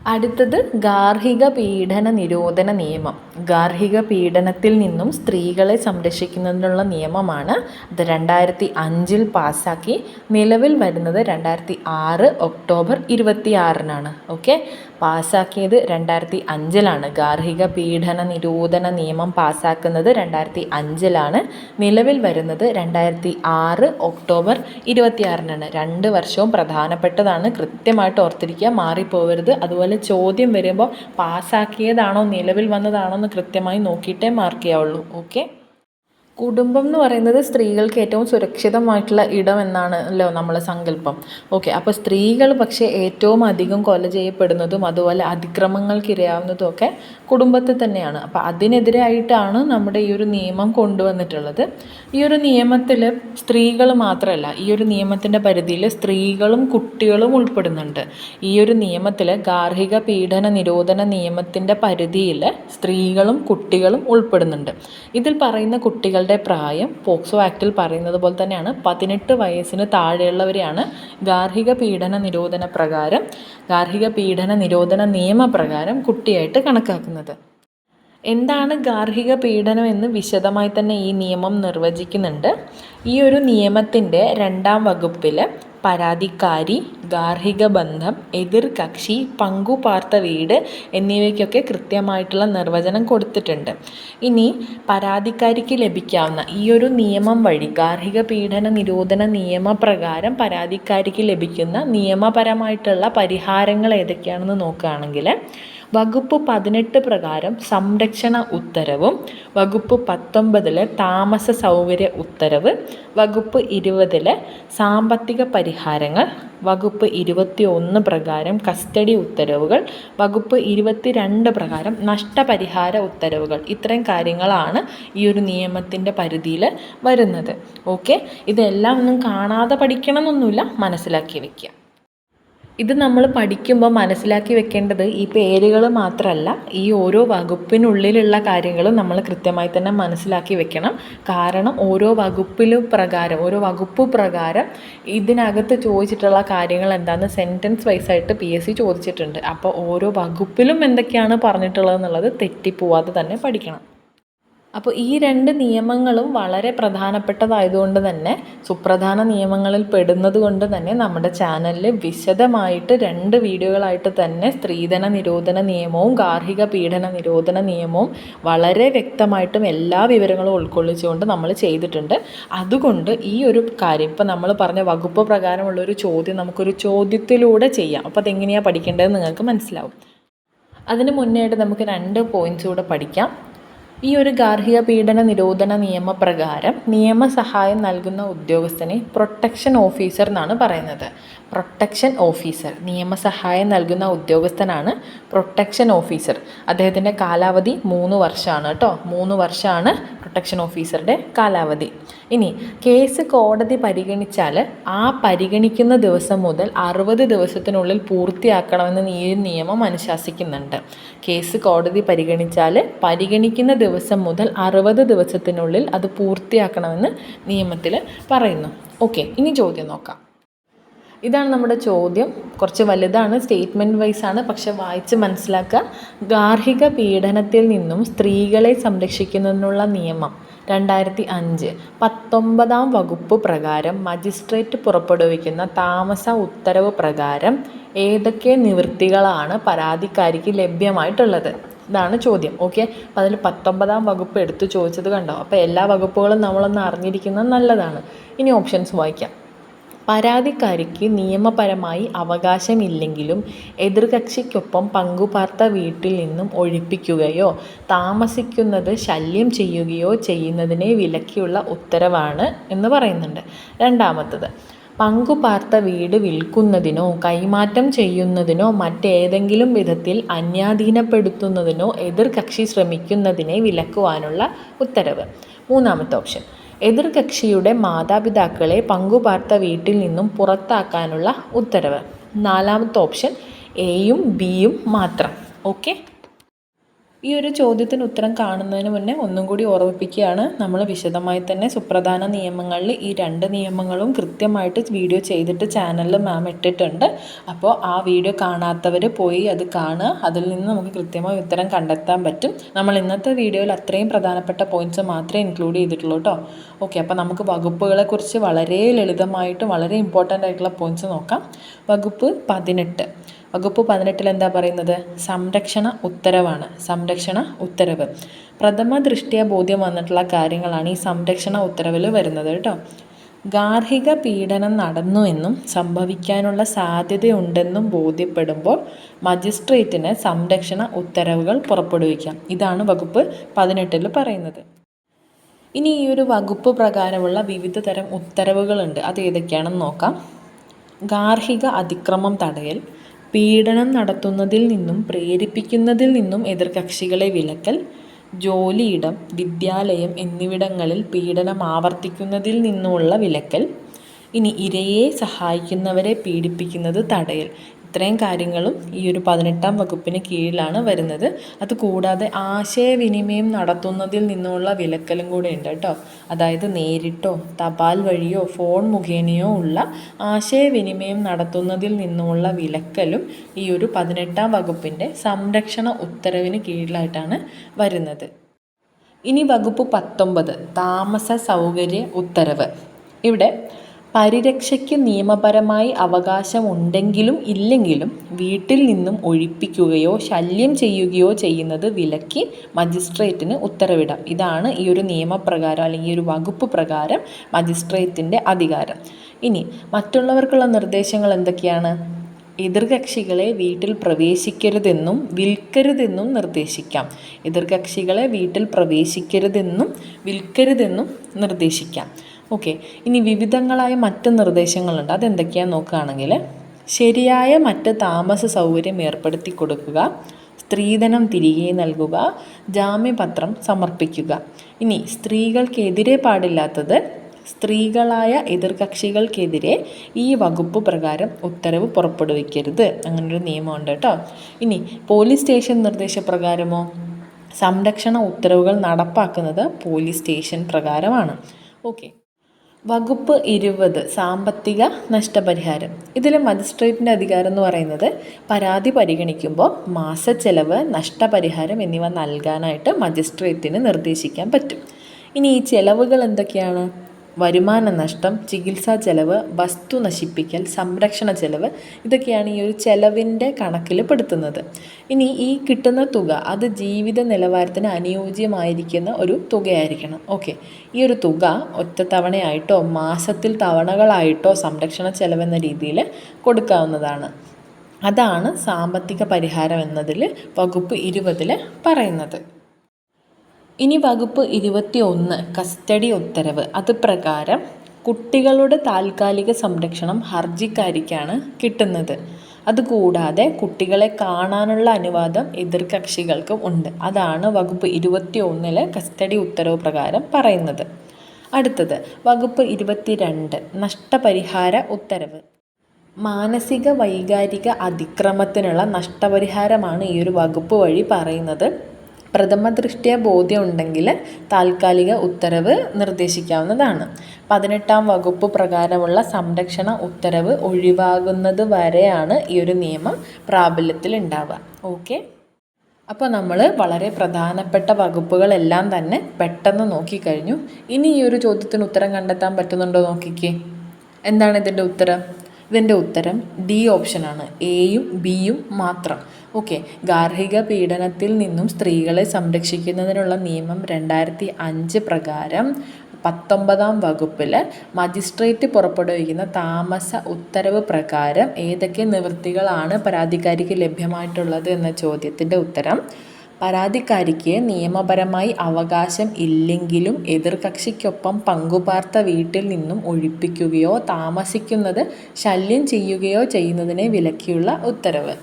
അടുത്തത് ഗാർഹിക പീഡന നിരോധന നിയമം. ഗാർഹിക പീഡനത്തിൽ നിന്നും സ്ത്രീകളെ സംരക്ഷിക്കുന്നതിനുള്ള നിയമമാണ്. അത് 2005 പാസ്സാക്കി. നിലവിൽ വരുന്നത് 2006 ഒക്ടോബർ 26 ഓക്കെ, പാസ്സാക്കിയത് 2005 ഗാർഹിക പീഡന നിരോധന നിയമം പാസ്സാക്കുന്നത് 2005 നിലവിൽ വരുന്നത് 2006 ഒക്ടോബർ 26 2 വർഷവും പ്രധാനപ്പെട്ടതാണ്. കൃത്യമായിട്ട് ഓർത്തിരിക്കുക, മാറിപ്പോകരുത്. അതുപോലെ ചോദ്യം വരുമ്പോൾ പാസ്സാക്കിയതാണോ നിലവിൽ വന്നതാണോ എന്ന് കൃത്യമായി നോക്കിയിട്ടേ മാർക്ക് ചെയ്യാവുള്ളൂ. ഓക്കെ. കുടുംബം എന്ന് പറയുന്നത് സ്ത്രീകൾക്ക് ഏറ്റവും സുരക്ഷിതമായിട്ടുള്ള ഇടം എന്നാണല്ലോ നമ്മളെ സങ്കല്പം. ഓക്കെ, അപ്പോൾ സ്ത്രീകൾ പക്ഷേ ഏറ്റവും അധികം കൊല ചെയ്യപ്പെടുന്നതും അതുപോലെ അതിക്രമങ്ങൾക്കിരയാവുന്നതും ഒക്കെ കുടുംബത്തിൽ തന്നെയാണ്. അപ്പോൾ അതിനെതിരായിട്ടാണ് നമ്മുടെ ഈ ഒരു നിയമം കൊണ്ടുവന്നിട്ടുള്ളത്. ഈ ഒരു നിയമത്തിൽ സ്ത്രീകൾ മാത്രമല്ല, ഈ ഒരു നിയമത്തിൻ്റെ പരിധിയിൽ സ്ത്രീകളും കുട്ടികളും ഉൾപ്പെടുന്നുണ്ട്. ഈ ഒരു നിയമത്തിൽ ഗാർഹിക പീഡന നിരോധന നിയമത്തിൻ്റെ പരിധിയിൽ സ്ത്രീകളും കുട്ടികളും ഉൾപ്പെടുന്നുണ്ട്. ഇതിൽ പറയുന്ന കുട്ടികളുടെ പ്രായം പോക്സോ ആക്റ്റിൽ പറയുന്നത് പോലെ തന്നെയാണ് 18 വയസ്സിന് താഴെയുള്ളവരെയാണ് ഗാർഹിക പീഡന നിരോധന നിയമപ്രകാരം കുട്ടിയായിട്ട് കണക്കാക്കുന്നത്. എന്താണ് ഗാർഹിക പീഡനം എന്ന് വിശദമായി തന്നെ ഈ നിയമം നിർവചിക്കുന്നുണ്ട്. ഈ ഒരു നിയമത്തിൻ്റെ 2-ാം വകുപ്പിൽ പരാതിക്കാരി, ഗാർഹിക ബന്ധം, എതിർ കക്ഷി, പങ്കുപാർത്ത വീട് എന്നിവയ്ക്കൊക്കെ കൃത്യമായിട്ടുള്ള നിർവചനം കൊടുത്തിട്ടുണ്ട്. ഇനി പരാതിക്കാരിക്ക് ലഭിക്കാവുന്ന ഈ ഒരു നിയമം വഴി ഗാർഹിക പീഡന നിരോധന നിയമപ്രകാരം പരാതിക്കാരിക്ക് ലഭിക്കുന്ന നിയമപരമായിട്ടുള്ള പരിഹാരങ്ങൾ ഏതൊക്കെയാണെന്ന് നോക്കുകയാണെങ്കിൽ വകുപ്പ് 18 പ്രകാരം സംരക്ഷണ ഉത്തരവും, വകുപ്പ് 19 താമസ സൗകര്യ ഉത്തരവ്, വകുപ്പ് 20 സാമ്പത്തിക പരിഹാരങ്ങൾ, വകുപ്പ് 21 പ്രകാരം കസ്റ്റഡി ഉത്തരവുകൾ, വകുപ്പ് 22 പ്രകാരം നഷ്ടപരിഹാര ഉത്തരവുകൾ. ഇത്രയും കാര്യങ്ങളാണ് ഈ ഒരു നിയമത്തിൻ്റെ പരിധിയിൽ വരുന്നത്. ഓക്കെ, ഇതെല്ലാം ഒന്നും കാണാതെ പഠിക്കണം എന്നൊന്നുമില്ല, മനസ്സിലാക്കി വയ്ക്കുക. ഇത് നമ്മൾ പഠിക്കുമ്പോൾ മനസ്സിലാക്കി വെക്കേണ്ടത് ഈ പേരുകൾ മാത്രമല്ല, ഈ ഓരോ വകുപ്പിനുള്ളിലുള്ള കാര്യങ്ങളും നമ്മൾ കൃത്യമായി തന്നെ മനസ്സിലാക്കി വെക്കണം. കാരണം ഓരോ വകുപ്പ് പ്രകാരം ഇതിനകത്ത് ചോദിച്ചിട്ടുള്ള കാര്യങ്ങൾ എന്താണെന്ന് സെൻറ്റൻസ് വൈസായിട്ട് PSC ചോദിച്ചിട്ടുണ്ട്. അപ്പോൾ ഓരോ വകുപ്പിലും എന്തൊക്കെയാണ് പറഞ്ഞിട്ടുള്ളതെന്നുള്ളത് തെറ്റിപ്പോവാതെ തന്നെ പഠിക്കണം. അപ്പോൾ ഈ 2 നിയമങ്ങളും വളരെ പ്രധാനപ്പെട്ടതായതുകൊണ്ട് തന്നെ, സുപ്രധാന നിയമങ്ങളിൽ പെടുന്നത് കൊണ്ട് തന്നെ നമ്മുടെ ചാനലിൽ വിശദമായിട്ട് 2 വീഡിയോകളായിട്ട് തന്നെ സ്ത്രീധന നിരോധന നിയമവും ഗാർഹിക പീഡന നിരോധന നിയമവും വളരെ വ്യക്തമായിട്ടും എല്ലാ വിവരങ്ങളും ഉൾക്കൊള്ളിച്ചുകൊണ്ട് നമ്മൾ ചെയ്തിട്ടുണ്ട്. അതുകൊണ്ട് ഈ ഒരു കാര്യം ഇപ്പോൾ നമ്മൾ പറഞ്ഞ വകുപ്പ് പ്രകാരമുള്ളൊരു ചോദ്യം നമുക്കൊരു ചോദ്യത്തിലൂടെ ചെയ്യാം. അപ്പോൾ അതെങ്ങനെയാണ് പഠിക്കേണ്ടതെന്ന് നിങ്ങൾക്ക് മനസ്സിലാവും. അതിന് മുന്നേയായിട്ട് നമുക്ക് 2 പോയിൻറ്റ്സ് കൂടെ പഠിക്കാം. ഈ ഒരു ഗാർഹിക പീഡന നിരോധന നിയമപ്രകാരം നിയമസഹായം നൽകുന്ന ഉദ്യോഗസ്ഥനെ പ്രൊട്ടക്ഷൻ ഓഫീസർ എന്നാണ് പറയുന്നത്. പ്രൊട്ടക്ഷൻ ഓഫീസർ, നിയമസഹായം നൽകുന്ന ഉദ്യോഗസ്ഥനാണ് പ്രൊട്ടക്ഷൻ ഓഫീസർ. അദ്ദേഹത്തിൻ്റെ കാലാവധി 3 വർഷമാണ് കേട്ടോ. 3 വർഷമാണ് പ്രൊട്ടക്ഷൻ ഓഫീസറുടെ കാലാവധി. ഇനി കേസ് കോടതി പരിഗണിച്ചാൽ ആ പരിഗണിക്കുന്ന ദിവസം മുതൽ 60 ദിവസത്തിനുള്ളിൽ പൂർത്തിയാക്കണമെന്ന് ഈ നിയമം അനുശാസിക്കുന്നുണ്ട്. കേസ് കോടതി പരിഗണിച്ചാൽ പരിഗണിക്കുന്ന ദിവസം മുതൽ 60 ദിവസത്തിനുള്ളിൽ അത് പൂർത്തിയാക്കണമെന്ന് നിയമത്തിൽ പറയുന്നു. ഓക്കെ, ഇനി ചോദ്യം നോക്കാം. ഇതാണ് നമ്മുടെ ചോദ്യം. കുറച്ച് വലുതാണ്, സ്റ്റേറ്റ്മെൻറ്റ് വൈസാണ്, പക്ഷെ വായിച്ച് മനസ്സിലാക്കുക. ഗാർഹിക പീഡനത്തിൽ നിന്നും സ്ത്രീകളെ സംരക്ഷിക്കുന്നതിനുള്ള നിയമം 2005 19-ാം വകുപ്പ് പ്രകാരം മജിസ്ട്രേറ്റ് പുറപ്പെടുവിക്കുന്ന താമസ ഉത്തരവ് പ്രകാരം ഏതൊക്കെ നിവൃത്തികളാണ് പരാതിക്കാരിക്ക് ലഭ്യമായിട്ടുള്ളത്? ഇതാണ് ചോദ്യം. ഓക്കെ, അപ്പോൾ അതിൽ 19-ാം വകുപ്പ് എടുത്തു ചോദിച്ചത് കണ്ടോ. അപ്പോൾ എല്ലാ വകുപ്പുകളും നമ്മളൊന്ന് അറിഞ്ഞിരിക്കുന്നത് നല്ലതാണ്. ഇനി ഓപ്ഷൻസ് വായിക്കാം. പരാതിക്കാരിക്ക് നിയമപരമായി അവകാശമില്ലെങ്കിലും എതിർകക്ഷിക്കൊപ്പം പങ്കുപാർത്ത വീട്ടിൽ നിന്നും ഒഴിപ്പിക്കുകയോ താമസിക്കുന്നത് ശല്യം ചെയ്യുകയോ ചെയ്യുന്നതിനെ വിലക്കിയുള്ള ഉത്തരവാണ് എന്ന് പറയുന്നുണ്ട്. രണ്ടാമത്തത്, പങ്കുപാർത്ത വീട് വിൽക്കുന്നതിനോ കൈമാറ്റം ചെയ്യുന്നതിനോ മറ്റേതെങ്കിലും വിധത്തിൽ അന്യാധീനപ്പെടുത്തുന്നതിനോ എതിർകക്ഷി ശ്രമിക്കുന്നതിനെ വിലക്കുവാനുള്ള ഉത്തരവ്. മൂന്നാമത്തെ ഓപ്ഷൻ, എതിർകക്ഷിയുടെ മാതാപിതാക്കളെ പങ്കുപാർത്ത വീട്ടിൽ നിന്നും പുറത്താക്കാനുള്ള ഉത്തരവ്. നാലാമത്തെ ഓപ്ഷൻ, എയും ബിയും മാത്രം. ഓക്കെ, ഈ ഒരു ചോദ്യത്തിന് ഉത്തരം കാണുന്നതിന് മുന്നേ ഒന്നും കൂടി ഓർമ്മിപ്പിക്കുകയാണ്, നമ്മൾ വിശദമായി തന്നെ സുപ്രധാന നിയമങ്ങളിൽ ഈ 2 നിയമങ്ങളും കൃത്യമായിട്ട് വീഡിയോ ചെയ്തിട്ട് ചാനലിൽ മാം ഇട്ടിട്ടുണ്ട്. അപ്പോൾ ആ വീഡിയോ കാണാത്തവർ പോയി അത് കാണുക. അതിൽ നിന്ന് നമുക്ക് കൃത്യമായി ഉത്തരം കണ്ടെത്താൻ പറ്റും. നമ്മൾ ഇന്നത്തെ വീഡിയോയിൽ അത്രയും പ്രധാനപ്പെട്ട പോയിൻറ്റ്സ് മാത്രമേ ഇൻക്ലൂഡ് ചെയ്തിട്ടുള്ളൂ കേട്ടോ. ഓക്കെ, അപ്പോൾ നമുക്ക് വകുപ്പുകളെക്കുറിച്ച് വളരെ ലളിതമായിട്ടും വളരെ ഇമ്പോർട്ടൻ്റ് ആയിട്ടുള്ള പോയിൻറ്റ്സ് നോക്കാം. വകുപ്പ് 18. വകുപ്പ് 18 എന്താ പറയുന്നത്? സംരക്ഷണ ഉത്തരവാണ്. സംരക്ഷണ ഉത്തരവ് പ്രഥമ ദൃഷ്ട്യാ ബോധ്യം വന്നിട്ടുള്ള കാര്യങ്ങളാണ് ഈ സംരക്ഷണ ഉത്തരവിൽ വരുന്നത് കേട്ടോ. ഗാർഹിക പീഡനം നടന്നുവെന്നും സംഭവിക്കാനുള്ള സാധ്യതയുണ്ടെന്നും ബോധ്യപ്പെടുമ്പോൾ മജിസ്ട്രേറ്റിന് സംരക്ഷണ ഉത്തരവുകൾ പുറപ്പെടുവിക്കാം. ഇതാണ് വകുപ്പ് 18 പറയുന്നത്. ഇനി ഈ ഒരു വകുപ്പ് പ്രകാരമുള്ള വിവിധ തരം ഉത്തരവുകളുണ്ട്. അത് ഏതൊക്കെയാണെന്ന് നോക്കാം. ഗാർഹിക അതിക്രമം തടയൽ, പീഡനം നടത്തുന്നതിൽ നിന്നും പ്രേരിപ്പിക്കുന്നതിൽ നിന്നും എതിർകക്ഷികളെ വിലക്കൽ, ജോലിയിടം, വിദ്യാലയം എന്നിവിടങ്ങളിൽ പീഡനം ആവർത്തിക്കുന്നതിൽ നിന്നുള്ള വിലക്കൽ, ഇനി ഇരയെ സഹായിക്കുന്നവരെ പീഡിപ്പിക്കുന്നത് തടയൽ. ഇത്രയും കാര്യങ്ങളും ഈ ഒരു 18-ാം വകുപ്പിന് കീഴിലാണ് വരുന്നത്. അതുകൂടാതെ ആശയവിനിമയം നടത്തുന്നതിൽ നിന്നുള്ള വിലക്കലും കൂടെ ഉണ്ട് കേട്ടോ. അതായത് നേരിട്ടോ തപാൽ വഴിയോ ഫോൺ മുഖേനയോ ഉള്ള ആശയവിനിമയം നടത്തുന്നതിൽ നിന്നുമുള്ള വിലക്കലും ഈ ഒരു 18-ാം വകുപ്പിൻ്റെ സംരക്ഷണ ഉത്തരവിന് കീഴിലായിട്ടാണ് വരുന്നത്. ഇനി വകുപ്പ് 19 താമസ സൗകര്യ ഉത്തരവ്. ഇവിടെ പരിരക്ഷയ്ക്ക് നിയമപരമായി അവകാശമുണ്ടെങ്കിലും ഇല്ലെങ്കിലും വീട്ടിൽ നിന്നും ഒഴിപ്പിക്കുകയോ ശല്യം ചെയ്യുകയോ ചെയ്യുന്നത് വിലക്കി മജിസ്ട്രേറ്റിന് ഉത്തരവിടാം. ഇതാണ് ഈ ഒരു നിയമപ്രകാരം അല്ലെങ്കിൽ ഈ ഒരു വകുപ്പ് പ്രകാരം മജിസ്ട്രേറ്റിൻ്റെ അധികാരം. ഇനി മറ്റുള്ളവർക്കുള്ള നിർദ്ദേശങ്ങൾ എന്തൊക്കെയാണ്? എതിർകക്ഷികളെ വീട്ടിൽ പ്രവേശിക്കരുതെന്നും വിൽക്കരുതെന്നും നിർദ്ദേശിക്കാം. എതിർകക്ഷികളെ വീട്ടിൽ പ്രവേശിക്കരുതെന്നും വിൽക്കരുതെന്നും നിർദ്ദേശിക്കാം. ഓക്കെ, ഇനി വിവിധങ്ങളായ മറ്റ് നിർദ്ദേശങ്ങളുണ്ട്. അതെന്തൊക്കെയാണെന്ന് നോക്കുകയാണെങ്കിൽ, ശരിയായ മറ്റ് താമസ സൗകര്യം ഏർപ്പെടുത്തി കൊടുക്കുക, സ്ത്രീധനം തിരികെ നൽകുക, ജാമ്യപത്രം സമർപ്പിക്കുക. ഇനി സ്ത്രീകൾക്കെതിരെ പാടില്ലാത്തത്, സ്ത്രീകളായ എതിർകക്ഷികൾക്കെതിരെ ഈ വകുപ്പ് പ്രകാരം ഉത്തരവ് പുറപ്പെടുവിക്കരുത്. അങ്ങനൊരു നിയമമുണ്ട് കേട്ടോ. ഇനി പോലീസ് സ്റ്റേഷൻ നിർദ്ദേശപ്രകാരമോ സംരക്ഷണ ഉത്തരവുകൾ നടപ്പാക്കുന്നത് പോലീസ് സ്റ്റേഷൻ പ്രകാരമാണ്. ഓക്കെ, വകുപ്പ് 20 സാമ്പത്തിക നഷ്ടപരിഹാരം. ഇതിൽ മജിസ്ട്രേറ്റിൻ്റെ അധികാരം എന്ന് പറയുന്നത് പരാതി പരിഗണിക്കുമ്പോൾ മാസച്ചെലവ്, നഷ്ടപരിഹാരം എന്നിവ നൽകാനായിട്ട് മജിസ്ട്രേറ്റിന് നിർദ്ദേശിക്കാൻ പറ്റും. ഇനി ഈ ചെലവുകൾ എന്തൊക്കെയാണ്? വരുമാന നഷ്ടം, ചികിത്സാ ചെലവ്, വസ്തു നശിപ്പിക്കൽ, സംരക്ഷണ ചെലവ്, ഇതൊക്കെയാണ് ഈ ഒരു ചെലവിൻ്റെ കണക്കിൽ പെടുത്തുന്നത്. ഇനി ഈ കിട്ടുന്ന തുക അത് ജീവിത നിലവാരത്തിന് അനുയോജ്യമായിരിക്കുന്ന ഒരു തുകയായിരിക്കണം. ഓക്കെ, ഈ ഒരു തുക ഒറ്റത്തവണയായിട്ടോ മാസത്തിൽ തവണകളായിട്ടോ സംരക്ഷണ ചെലവെന്ന രീതിയിൽ കൊടുക്കാവുന്നതാണ്. അതാണ് സാമ്പത്തിക പരിഹാരം എന്നതിൽ വകുപ്പ് 20 പറയുന്നത്. ഇനി വകുപ്പ് 21 കസ്റ്റഡി ഉത്തരവ്. അത് പ്രകാരം കുട്ടികളുടെ താൽക്കാലിക സംരക്ഷണം ഹർജിക്കാരിക്കാണ് കിട്ടുന്നത്. അതുകൂടാതെ കുട്ടികളെ കാണാനുള്ള അനുവാദം എതിർകക്ഷികൾക്കും ഉണ്ട്. അതാണ് വകുപ്പ് 21 കസ്റ്റഡി ഉത്തരവ് പ്രകാരം പറയുന്നത്. അടുത്തത് വകുപ്പ് 22 നഷ്ടപരിഹാര ഉത്തരവ്. മാനസിക വൈകാരിക അതിക്രമത്തിനുള്ള നഷ്ടപരിഹാരമാണ് ഈ ഒരു വകുപ്പ് വഴി പറയുന്നത്. പ്രഥമ ദൃഷ്ട്യാ ബോധ്യം ഉണ്ടെങ്കിൽ താൽക്കാലിക ഉത്തരവ് നിർദ്ദേശിക്കാവുന്നതാണ്. 18-ാം വകുപ്പ് പ്രകാരമുള്ള സംരക്ഷണ ഉത്തരവ് ഒഴിവാകുന്നത് വരെയാണ് ഈ ഒരു നിയമം പ്രാബല്യത്തിൽ ഉണ്ടാവുക. ഓക്കെ, അപ്പോൾ നമ്മൾ വളരെ പ്രധാനപ്പെട്ട വകുപ്പുകളെല്ലാം തന്നെ പെട്ടെന്ന് നോക്കിക്കഴിഞ്ഞു. ഇനി ഈ ഒരു ചോദ്യത്തിന് ഉത്തരം കണ്ടെത്താൻ പറ്റുന്നുണ്ടോ നോക്കിക്കേ. എന്താണ് ഇതിൻ്റെ ഉത്തരം? ഇതിൻ്റെ ഉത്തരം ഡി ഓപ്ഷനാണ്, എയും ബിയും മാത്രം. ഓക്കെ, ഗാർഹിക പീഡനത്തിൽ നിന്നും സ്ത്രീകളെ സംരക്ഷിക്കുന്നതിനുള്ള നിയമം 2005 പ്രകാരം 19-ാം വകുപ്പിൽ മജിസ്ട്രേറ്റ് പുറപ്പെടുവിക്കുന്ന താമസ ഉത്തരവ് പ്രകാരം ഏതൊക്കെ നിവൃത്തികളാണ് പരാതിക്കാരിക്ക് ലഭ്യമായിട്ടുള്ളത് എന്ന ചോദ്യത്തിൻ്റെ ഉത്തരം, പരാതിക്കാരിക്ക് നിയമപരമായി അവകാശം ഇല്ലെങ്കിലും എതിർകക്ഷിക്കൊപ്പം പങ്കുപാർത്ത വീട്ടിൽ നിന്നും ഒഴിപ്പിക്കുകയോ താമസിക്കുന്നത് ശല്യം ചെയ്യുകയോ ചെയ്യുന്നതിനെ വിലക്കിയുള്ള ഉത്തരവ്.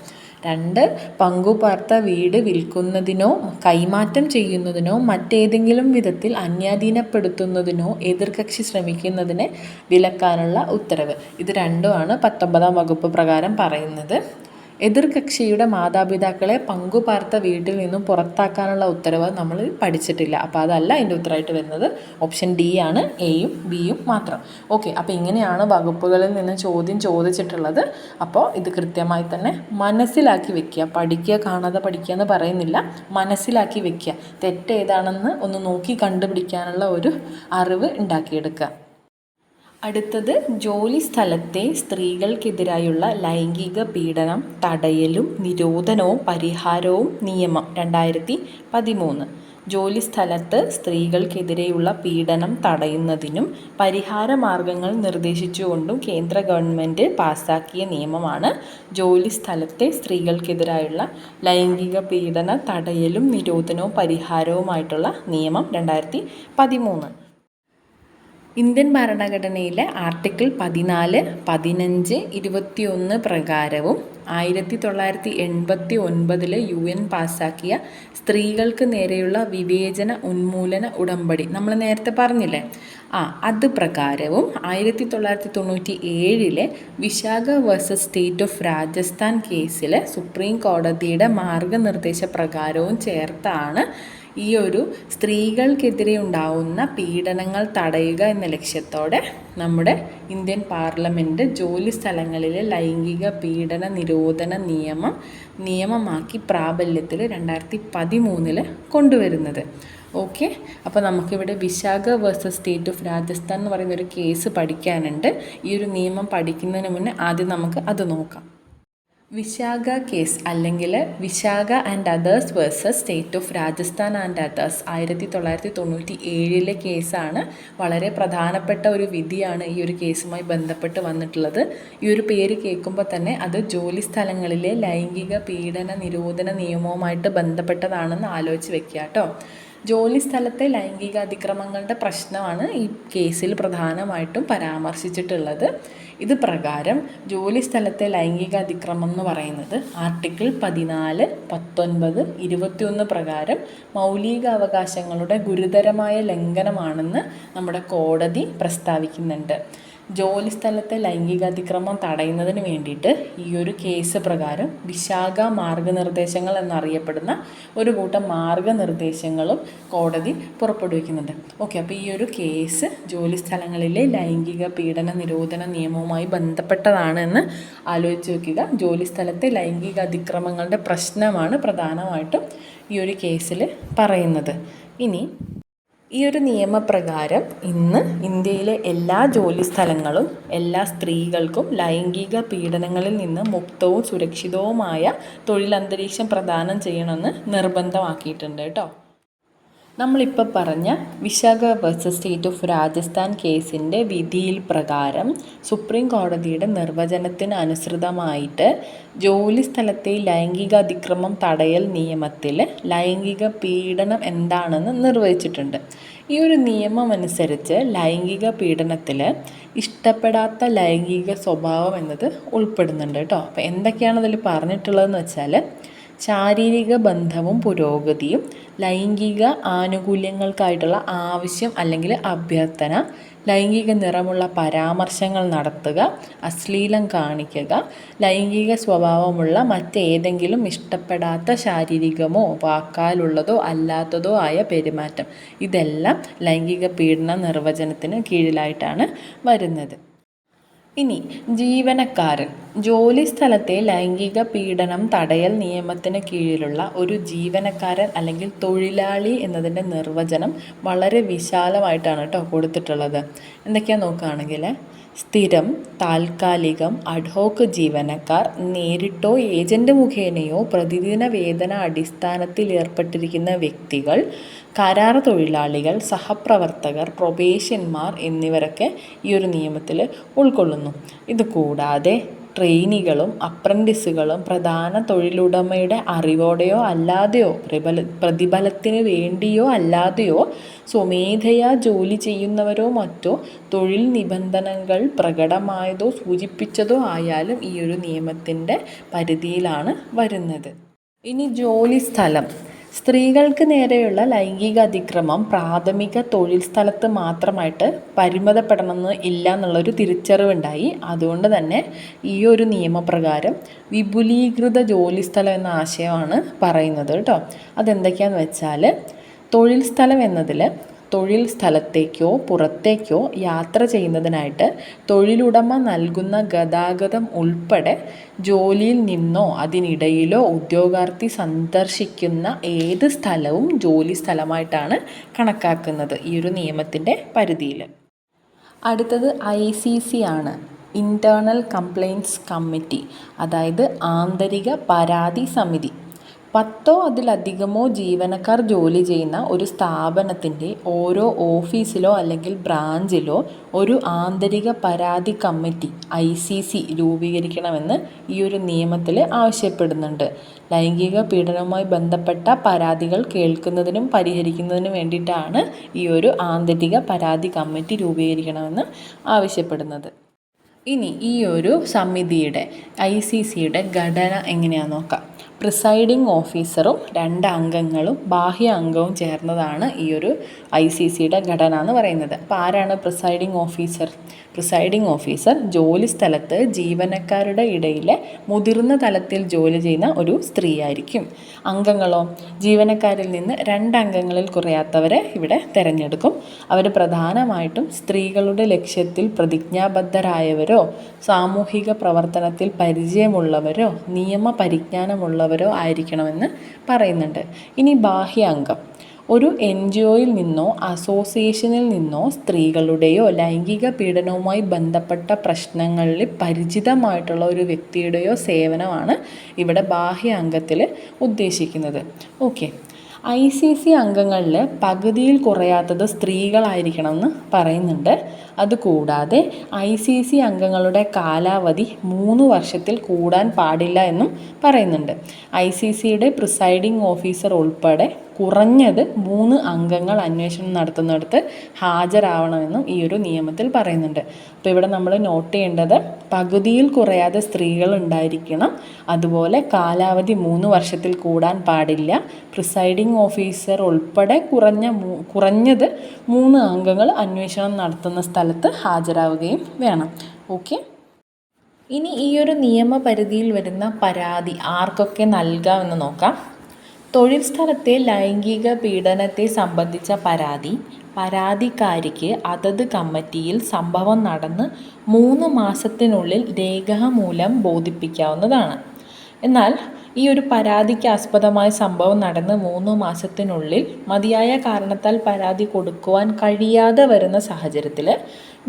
2, പങ്കുപാർത്ത വീട് വിൽക്കുന്നതിനോ കൈമാറ്റം ചെയ്യുന്നതിനോ മറ്റേതെങ്കിലും വിധത്തിൽ അന്യാധീനപ്പെടുത്തുന്നതിനോ എതിർകക്ഷി ശ്രമിക്കുന്നതിനെ വിലക്കാനുള്ള ഉത്തരവ്. ഇത് രണ്ടുമാണ് 19-ാം വകുപ്പ് പ്രകാരം പറയുന്നത്. എതിർകക്ഷിയുടെ മാതാപിതാക്കളെ പങ്കുപാർത്ത വീട്ടിൽ നിന്നും പുറത്താക്കാനുള്ള ഉത്തരവ് നമ്മൾ പഠിച്ചിട്ടില്ല. അപ്പോൾ അതല്ല അതിൻ്റെ ഉത്തരമായിട്ട് വരുന്നത്. ഓപ്ഷൻ ഡി ആണ്, എയും ബിയും മാത്രം. ഓക്കെ, അപ്പോൾ ഇങ്ങനെയാണ് വകുപ്പുകളിൽ നിന്ന് ചോദ്യം ചോദിച്ചിട്ടുള്ളത്. അപ്പോൾ ഇത് കൃത്യമായി തന്നെ മനസ്സിലാക്കി വെക്കുക. പഠിക്കുക, കാണാതെ പഠിക്കുക എന്ന് പറയുന്നില്ല, മനസ്സിലാക്കി വെക്കുക. തെറ്റേതാണെന്ന് ഒന്ന് നോക്കി കണ്ടുപിടിക്കാനുള്ള ഒരു അറിവ് ഉണ്ടാക്കിയെടുക്കുക. അടുത്തത് ജോലി സ്ഥലത്തെ സ്ത്രീകൾക്കെതിരായുള്ള ലൈംഗിക പീഡനം തടയലും നിരോധനവും പരിഹാരവും നിയമം 2013. ജോലി സ്ഥലത്ത് സ്ത്രീകൾക്കെതിരെയുള്ള പീഡനം തടയുന്നതിനും പരിഹാര മാർഗങ്ങൾ നിർദ്ദേശിച്ചുകൊണ്ടും കേന്ദ്ര ഗവൺമെൻറ് പാസ്സാക്കിയ നിയമമാണ് ജോലി സ്ഥലത്തെ സ്ത്രീകൾക്കെതിരായുള്ള ലൈംഗിക പീഡന തടയലും നിരോധനവും പരിഹാരവുമായിട്ടുള്ള നിയമം 2013. ഇന്ത്യൻ ഭരണഘടനയിലെ ആർട്ടിക്കിൾ 14, 15, 21 പ്രകാരവും 1989 UN പാസ്സാക്കിയ സ്ത്രീകൾക്ക് നേരെയുള്ള വിവേചന ഉന്മൂലന ഉടമ്പടി നമ്മൾ നേരത്തെ പറഞ്ഞില്ലേ, അത് പ്രകാരവും 1997 Vishakha versus state of Rajasthan കേസിൽ സുപ്രീം കോടതിയുടെ മാർഗനിർദ്ദേശ പ്രകാരവും ചേർത്താണ് ഈ ഒരു സ്ത്രീകൾക്കെതിരെ ഉണ്ടാവുന്ന പീഡനങ്ങൾ തടയുക എന്ന ലക്ഷ്യത്തോടെ നമ്മുടെ ഇന്ത്യൻ പാർലമെൻറ്റ് ജോലി സ്ഥലങ്ങളിലെ ലൈംഗിക പീഡന നിരോധന നിയമമാക്കി പ്രാബല്യത്തിൽ 2013 കൊണ്ടുവരുന്നത്. ഓക്കെ, അപ്പോൾ നമുക്കിവിടെ Vishakha versus state of Rajasthan എന്ന് പറയുന്ന ഒരു കേസ് പഠിക്കാനുണ്ട്. ഈ ഒരു നിയമം പഠിക്കുന്നതിന് മുന്നേ ആദ്യം നമുക്ക് അത് നോക്കാം. വിശാഖ കേസ് അല്ലെങ്കിൽ Vishakha and others versus state of Rajasthan and others 1997 കേസാണ്. വളരെ പ്രധാനപ്പെട്ട ഒരു വിധിയാണ് ഈ ഒരു കേസുമായി ബന്ധപ്പെട്ട് വന്നിട്ടുള്ളത്. ഈ ഒരു പേര് കേൾക്കുമ്പോൾ തന്നെ അത് ജോലി സ്ഥലങ്ങളിലെ ലൈംഗിക പീഡന നിരോധന നിയമവുമായിട്ട് ബന്ധപ്പെട്ടതാണെന്ന് ആലോചിച്ച് വെക്കുക കേട്ടോ. ജോലി സ്ഥലത്തെ ലൈംഗിക അതിക്രമങ്ങളുടെ പ്രശ്നമാണ് ഈ കേസിൽ പ്രധാനമായിട്ടും പരാമർശിച്ചിട്ടുള്ളത്. ഇത് പ്രകാരം ജോലി സ്ഥലത്തെ ലൈംഗിക അതിക്രമം എന്ന് പറയുന്നത് ആർട്ടിക്കിൾ 14, 19, 21 പ്രകാരം മൗലിക അവകാശങ്ങളുടെ ഗുരുതരമായ ലംഘനമാണെന്ന് നമ്മുടെ കോടതി പ്രസ്താവിക്കുന്നുണ്ട്. ജോലി സ്ഥലത്തെ ലൈംഗിക അതിക്രമം തടയുന്നതിന് വേണ്ടിയിട്ട് ഈ ഒരു കേസ് പ്രകാരം വിശാഖ മാർഗനിർദ്ദേശങ്ങൾ എന്നറിയപ്പെടുന്ന ഒരു കൂട്ടം മാർഗനിർദ്ദേശങ്ങളും കോടതി പുറപ്പെടുവിക്കുന്നുണ്ട്. ഓക്കെ, അപ്പോൾ ഈ ഒരു കേസ് ജോലി സ്ഥലങ്ങളിലെ ലൈംഗിക പീഡന നിരോധന നിയമവുമായി ബന്ധപ്പെട്ടതാണ് എന്ന് ആലോചിച്ച് വയ്ക്കുക. ജോലി സ്ഥലത്തെ ലൈംഗിക അതിക്രമങ്ങളുടെ പ്രശ്നമാണ് പ്രധാനമായിട്ടും ഈ ഒരു കേസിൽ പറയുന്നത്. ഇനി ഈ ഒരു നിയമപ്രകാരം ഇന്ന് ഇന്ത്യയിലെ എല്ലാ ജോലി സ്ഥലങ്ങളും എല്ലാ സ്ത്രീകൾക്കും ലൈംഗിക പീഡനങ്ങളിൽ നിന്ന് മുക്തവും സുരക്ഷിതവുമായ തൊഴിലന്തരീക്ഷം പ്രദാനം ചെയ്യണമെന്ന് നിർബന്ധമാക്കിയിട്ടുണ്ട് കേട്ടോ. നമ്മളിപ്പോൾ പറഞ്ഞ Vishakha versus state of Rajasthan കേസിൻ്റെ വിധിയിൽ പ്രകാരം സുപ്രീം കോടതിയുടെ നിർവചനത്തിന് അനുസൃതമായിട്ട് ജോലി സ്ഥലത്തെ ലൈംഗിക അതിക്രമം തടയൽ നിയമത്തിൽ ലൈംഗിക പീഡനം എന്താണെന്ന് നിർവചിച്ചിട്ടുണ്ട്. ഈ ഒരു നിയമം അനുസരിച്ച് ലൈംഗിക പീഡനത്തിൽ ഇഷ്ടപ്പെടാത്ത ലൈംഗിക സ്വഭാവം എന്നത് ഉൾപ്പെടുന്നുണ്ട് കേട്ടോ. അപ്പോൾ എന്തൊക്കെയാണ് അതിൽ പറഞ്ഞിട്ടുള്ളതെന്ന് വെച്ചാൽ ശാരീരിക ബന്ധവും പുരോഗതിയും ലൈംഗിക ആനുകൂല്യങ്ങൾക്കായിട്ടുള്ള ആവശ്യം അല്ലെങ്കിൽ അഭ്യർത്ഥന, ലൈംഗിക നിറമുള്ള പരാമർശങ്ങൾ നടത്തുക, അശ്ലീലം കാണിക്കുക, ലൈംഗിക സ്വഭാവമുള്ള മറ്റേതെങ്കിലും ഇഷ്ടപ്പെടാത്ത ശാരീരികമോ വാക്കാലുള്ളതോ അല്ലാത്തതോ ആയ പെരുമാറ്റം, ഇതെല്ലാം ലൈംഗിക പീഡന നിർവചനത്തിന് കീഴിലായിട്ടാണ് വരുന്നത്. ഇനി ജീവനക്കാരൻ, ജോലി സ്ഥലത്തെ ലൈംഗിക പീഡനം തടയൽ നിയമത്തിന് കീഴിലുള്ള ഒരു ജീവനക്കാരൻ അല്ലെങ്കിൽ തൊഴിലാളി എന്നതിൻ്റെ നിർവചനം വളരെ വിശാലമായിട്ടാണ് കേട്ടോ കൊടുത്തിട്ടുള്ളത്. എന്തൊക്കെയാ നോക്കുകയാണെങ്കിൽ സ്ഥിരം, താൽക്കാലികം, അഡ്ഹോക്ക് ജീവനക്കാർ, നേരിട്ടോ ഏജൻറ്റ് മുഖേനയോ പ്രതിദിന വേതന അടിസ്ഥാനത്തിൽ ഏർപ്പെട്ടിരിക്കുന്ന വ്യക്തികൾ, കരാർ തൊഴിലാളികൾ, സഹപ്രവർത്തകർ, പ്രൊബേഷ്യന്മാർ എന്നിവരൊക്കെ ഈ ഒരു നിയമത്തിൽ ഉൾക്കൊള്ളുന്നു. ഇത് കൂടാതെ ട്രെയിനികളും അപ്രൻറ്റിസുകളും പ്രധാന തൊഴിലുടമയുടെ അറിവോടെയോ അല്ലാതെയോ പ്രതിഫലത്തിന് വേണ്ടിയോ അല്ലാതെയോ സ്വമേധയാ ജോലി ചെയ്യുന്നവരോ മറ്റോ തൊഴിൽ നിബന്ധനകൾ പ്രകടമായതോ സൂചിപ്പിച്ചതോ ആയാലും ഈ ഒരു നിയമത്തിൻ്റെ പരിധിയിലാണ് വരുന്നത്. ഇനി ജോലി സ്ഥലം, സ്ത്രീകൾക്ക് നേരെയുള്ള ലൈംഗിക അതിക്രമം പ്രാഥമിക തൊഴിൽ സ്ഥലത്ത് മാത്രമായിട്ട് പരിമിതപ്പെടണമെന്ന് ഇല്ല എന്നുള്ളൊരു തിരിച്ചറിവുണ്ടായി. അതുകൊണ്ട് തന്നെ ഈ ഒരു നിയമപ്രകാരം വിപുലീകൃത ജോലിസ്ഥലം എന്ന ആശയമാണ് പറയുന്നത് കേട്ടോ. അതെന്തൊക്കെയാണെന്ന് വെച്ചാൽ, തൊഴിൽ സ്ഥലം എന്നതിൽ തൊഴിൽ സ്ഥലത്തേക്കോ പുറത്തേക്കോ യാത്ര ചെയ്യുന്നതിനായിട്ട് തൊഴിലുടമ നൽകുന്ന ഗതാഗതം ഉൾപ്പെടെ ജോലിയിൽ നിന്നോ അതിനിടയിലോ ഉദ്യോഗാർത്ഥി സന്ദർശിക്കുന്ന ഏത് സ്ഥലവും ജോലി സ്ഥലമായിട്ടാണ് കണക്കാക്കുന്നത് ഈ ഒരു നിയമത്തിൻ്റെ പരിധിയിൽ. അടുത്തത് ICC ആണ്, ഇൻറ്റേർണൽ കംപ്ലയിൻറ്റ്സ് കമ്മിറ്റി, അതായത് ആന്തരിക പരാതി സമിതി. 10 അതിലധികമോ ജീവനക്കാർ ജോലി ചെയ്യുന്ന ഒരു സ്ഥാപനത്തിൻ്റെ ഓരോ ഓഫീസിലോ അല്ലെങ്കിൽ ബ്രാഞ്ചിലോ ഒരു ആന്തരിക പരാതി കമ്മിറ്റി ICC രൂപീകരിക്കണമെന്ന് ഈ ഒരു നിയമത്തിൽ ആവശ്യപ്പെടുന്നുണ്ട്. ലൈംഗിക പീഡനവുമായി ബന്ധപ്പെട്ട പരാതികൾ കേൾക്കുന്നതിനും പരിഹരിക്കുന്നതിനും വേണ്ടിയിട്ടാണ് ഈ ഒരു ആന്തരിക പരാതി കമ്മിറ്റി രൂപീകരിക്കണമെന്ന് ആവശ്യപ്പെടുന്നത്. ഇനി ഈ ഒരു സമിതിയുടെ ICCയുടെ ഘടന എങ്ങനെയാണെന്ന് നോക്കാം. പ്രിസൈഡിംഗ് ഓഫീസറും 2 അംഗങ്ങളും ബാഹ്യ അംഗവും ചേർന്നതാണ് ഈ ഒരു ICCയുടെ ഘടന എന്ന് പറയുന്നത്. അപ്പോൾ ആരാണ് പ്രിസൈഡിംഗ് ഓഫീസർ? പ്രിസൈഡിംഗ് ഓഫീസർ ജോലി സ്ഥലത്ത് ജീവനക്കാരുടെ ഇടയിലെ മുതിർന്ന തലത്തിൽ ജോലി ചെയ്യുന്ന ഒരു സ്ത്രീ ആയിരിക്കും. അംഗങ്ങളോ, ജീവനക്കാരിൽ നിന്ന് 2 അംഗങ്ങളിൽ കുറയാത്തവരെ ഇവിടെ തിരഞ്ഞെടുക്കും. അവർ പ്രധാനമായിട്ടും സ്ത്രീകളുടെ ലക്ഷ്യത്തിൽ പ്രതിജ്ഞാബദ്ധരായവരോ സാമൂഹിക പ്രവർത്തനത്തിൽ പരിചയമുള്ളവരോ നിയമ പരിജ്ഞാനമുള്ളവരോ ആയിരിക്കണമെന്ന് പറയുന്നുണ്ട്. ഇനി ബാഹ്യ അംഗം ഒരു NGOയിൽ നിന്നോ അസോസിയേഷനിൽ നിന്നോ സ്ത്രീകളുടെയോ ലൈംഗിക പീഡനവുമായി ബന്ധപ്പെട്ട പ്രശ്നങ്ങളിൽ പരിചിതമായിട്ടുള്ള ഒരു വ്യക്തിയുടെയോ സേവനമാണ് ഇവിടെ ബാഹ്യ അംഗത്തിൽ ഉദ്ദേശിക്കുന്നത്. ഓക്കെ, ICC അംഗങ്ങളിൽ പകുതിയിൽ കുറയാത്തത് സ്ത്രീകളായിരിക്കണമെന്ന് പറയുന്നുണ്ട്. അതുകൂടാതെ ICC അംഗങ്ങളുടെ കാലാവധി 3 വർഷത്തിൽ കൂടാൻ പാടില്ല എന്നും പറയുന്നുണ്ട്. ICCയുടെ പ്രിസൈഡിംഗ് ഓഫീസർ ഉൾപ്പെടെ കുറഞ്ഞത് 3 അംഗങ്ങൾ അന്വേഷണം നടത്തുന്നിടത്ത് ഹാജരാവണമെന്നും ഈ ഒരു നിയമത്തിൽ പറയുന്നുണ്ട്. അപ്പോൾ ഇവിടെ നമ്മൾ നോട്ട് ചെയ്യേണ്ടത് പകുതിയിൽ കുറയാതെ സ്ത്രീകൾ ഉണ്ടായിരിക്കണം, അതുപോലെ കാലാവധി 3 വർഷത്തിൽ കൂടാൻ പാടില്ല, പ്രിസൈഡിംഗ് ഓഫീസർ ഉൾപ്പെടെ കുറഞ്ഞത് 3 അംഗങ്ങൾ അന്വേഷണം നടത്തുന്ന സ്ഥലത്ത് ഹാജരാവുകയും വേണം. ഓക്കെ, ഇനി ഈ ഒരു നിയമപരിധിയിൽ വരുന്ന പരാതി ആർക്കൊക്കെ നൽകാമെന്ന് നോക്കാം. തൊഴിൽ സ്ഥലത്തെ ലൈംഗിക പീഡനത്തെ സംബന്ധിച്ച പരാതിക്കാരിക്ക് അതത് കമ്മിറ്റിയിൽ സംഭവം നടന്ന് 3 മാസത്തിനുള്ളിൽ രേഖാമൂലം ബോധിപ്പിക്കാവുന്നതാണ്. എന്നാൽ ഈ ഒരു പരാതിക്ക് ആസ്പദമായ സംഭവം നടന്ന് 3 മാസത്തിനുള്ളിൽ മതിയായ കാരണത്താൽ പരാതി കൊടുക്കുവാൻ കഴിയാതെ വരുന്ന സാഹചര്യത്തിൽ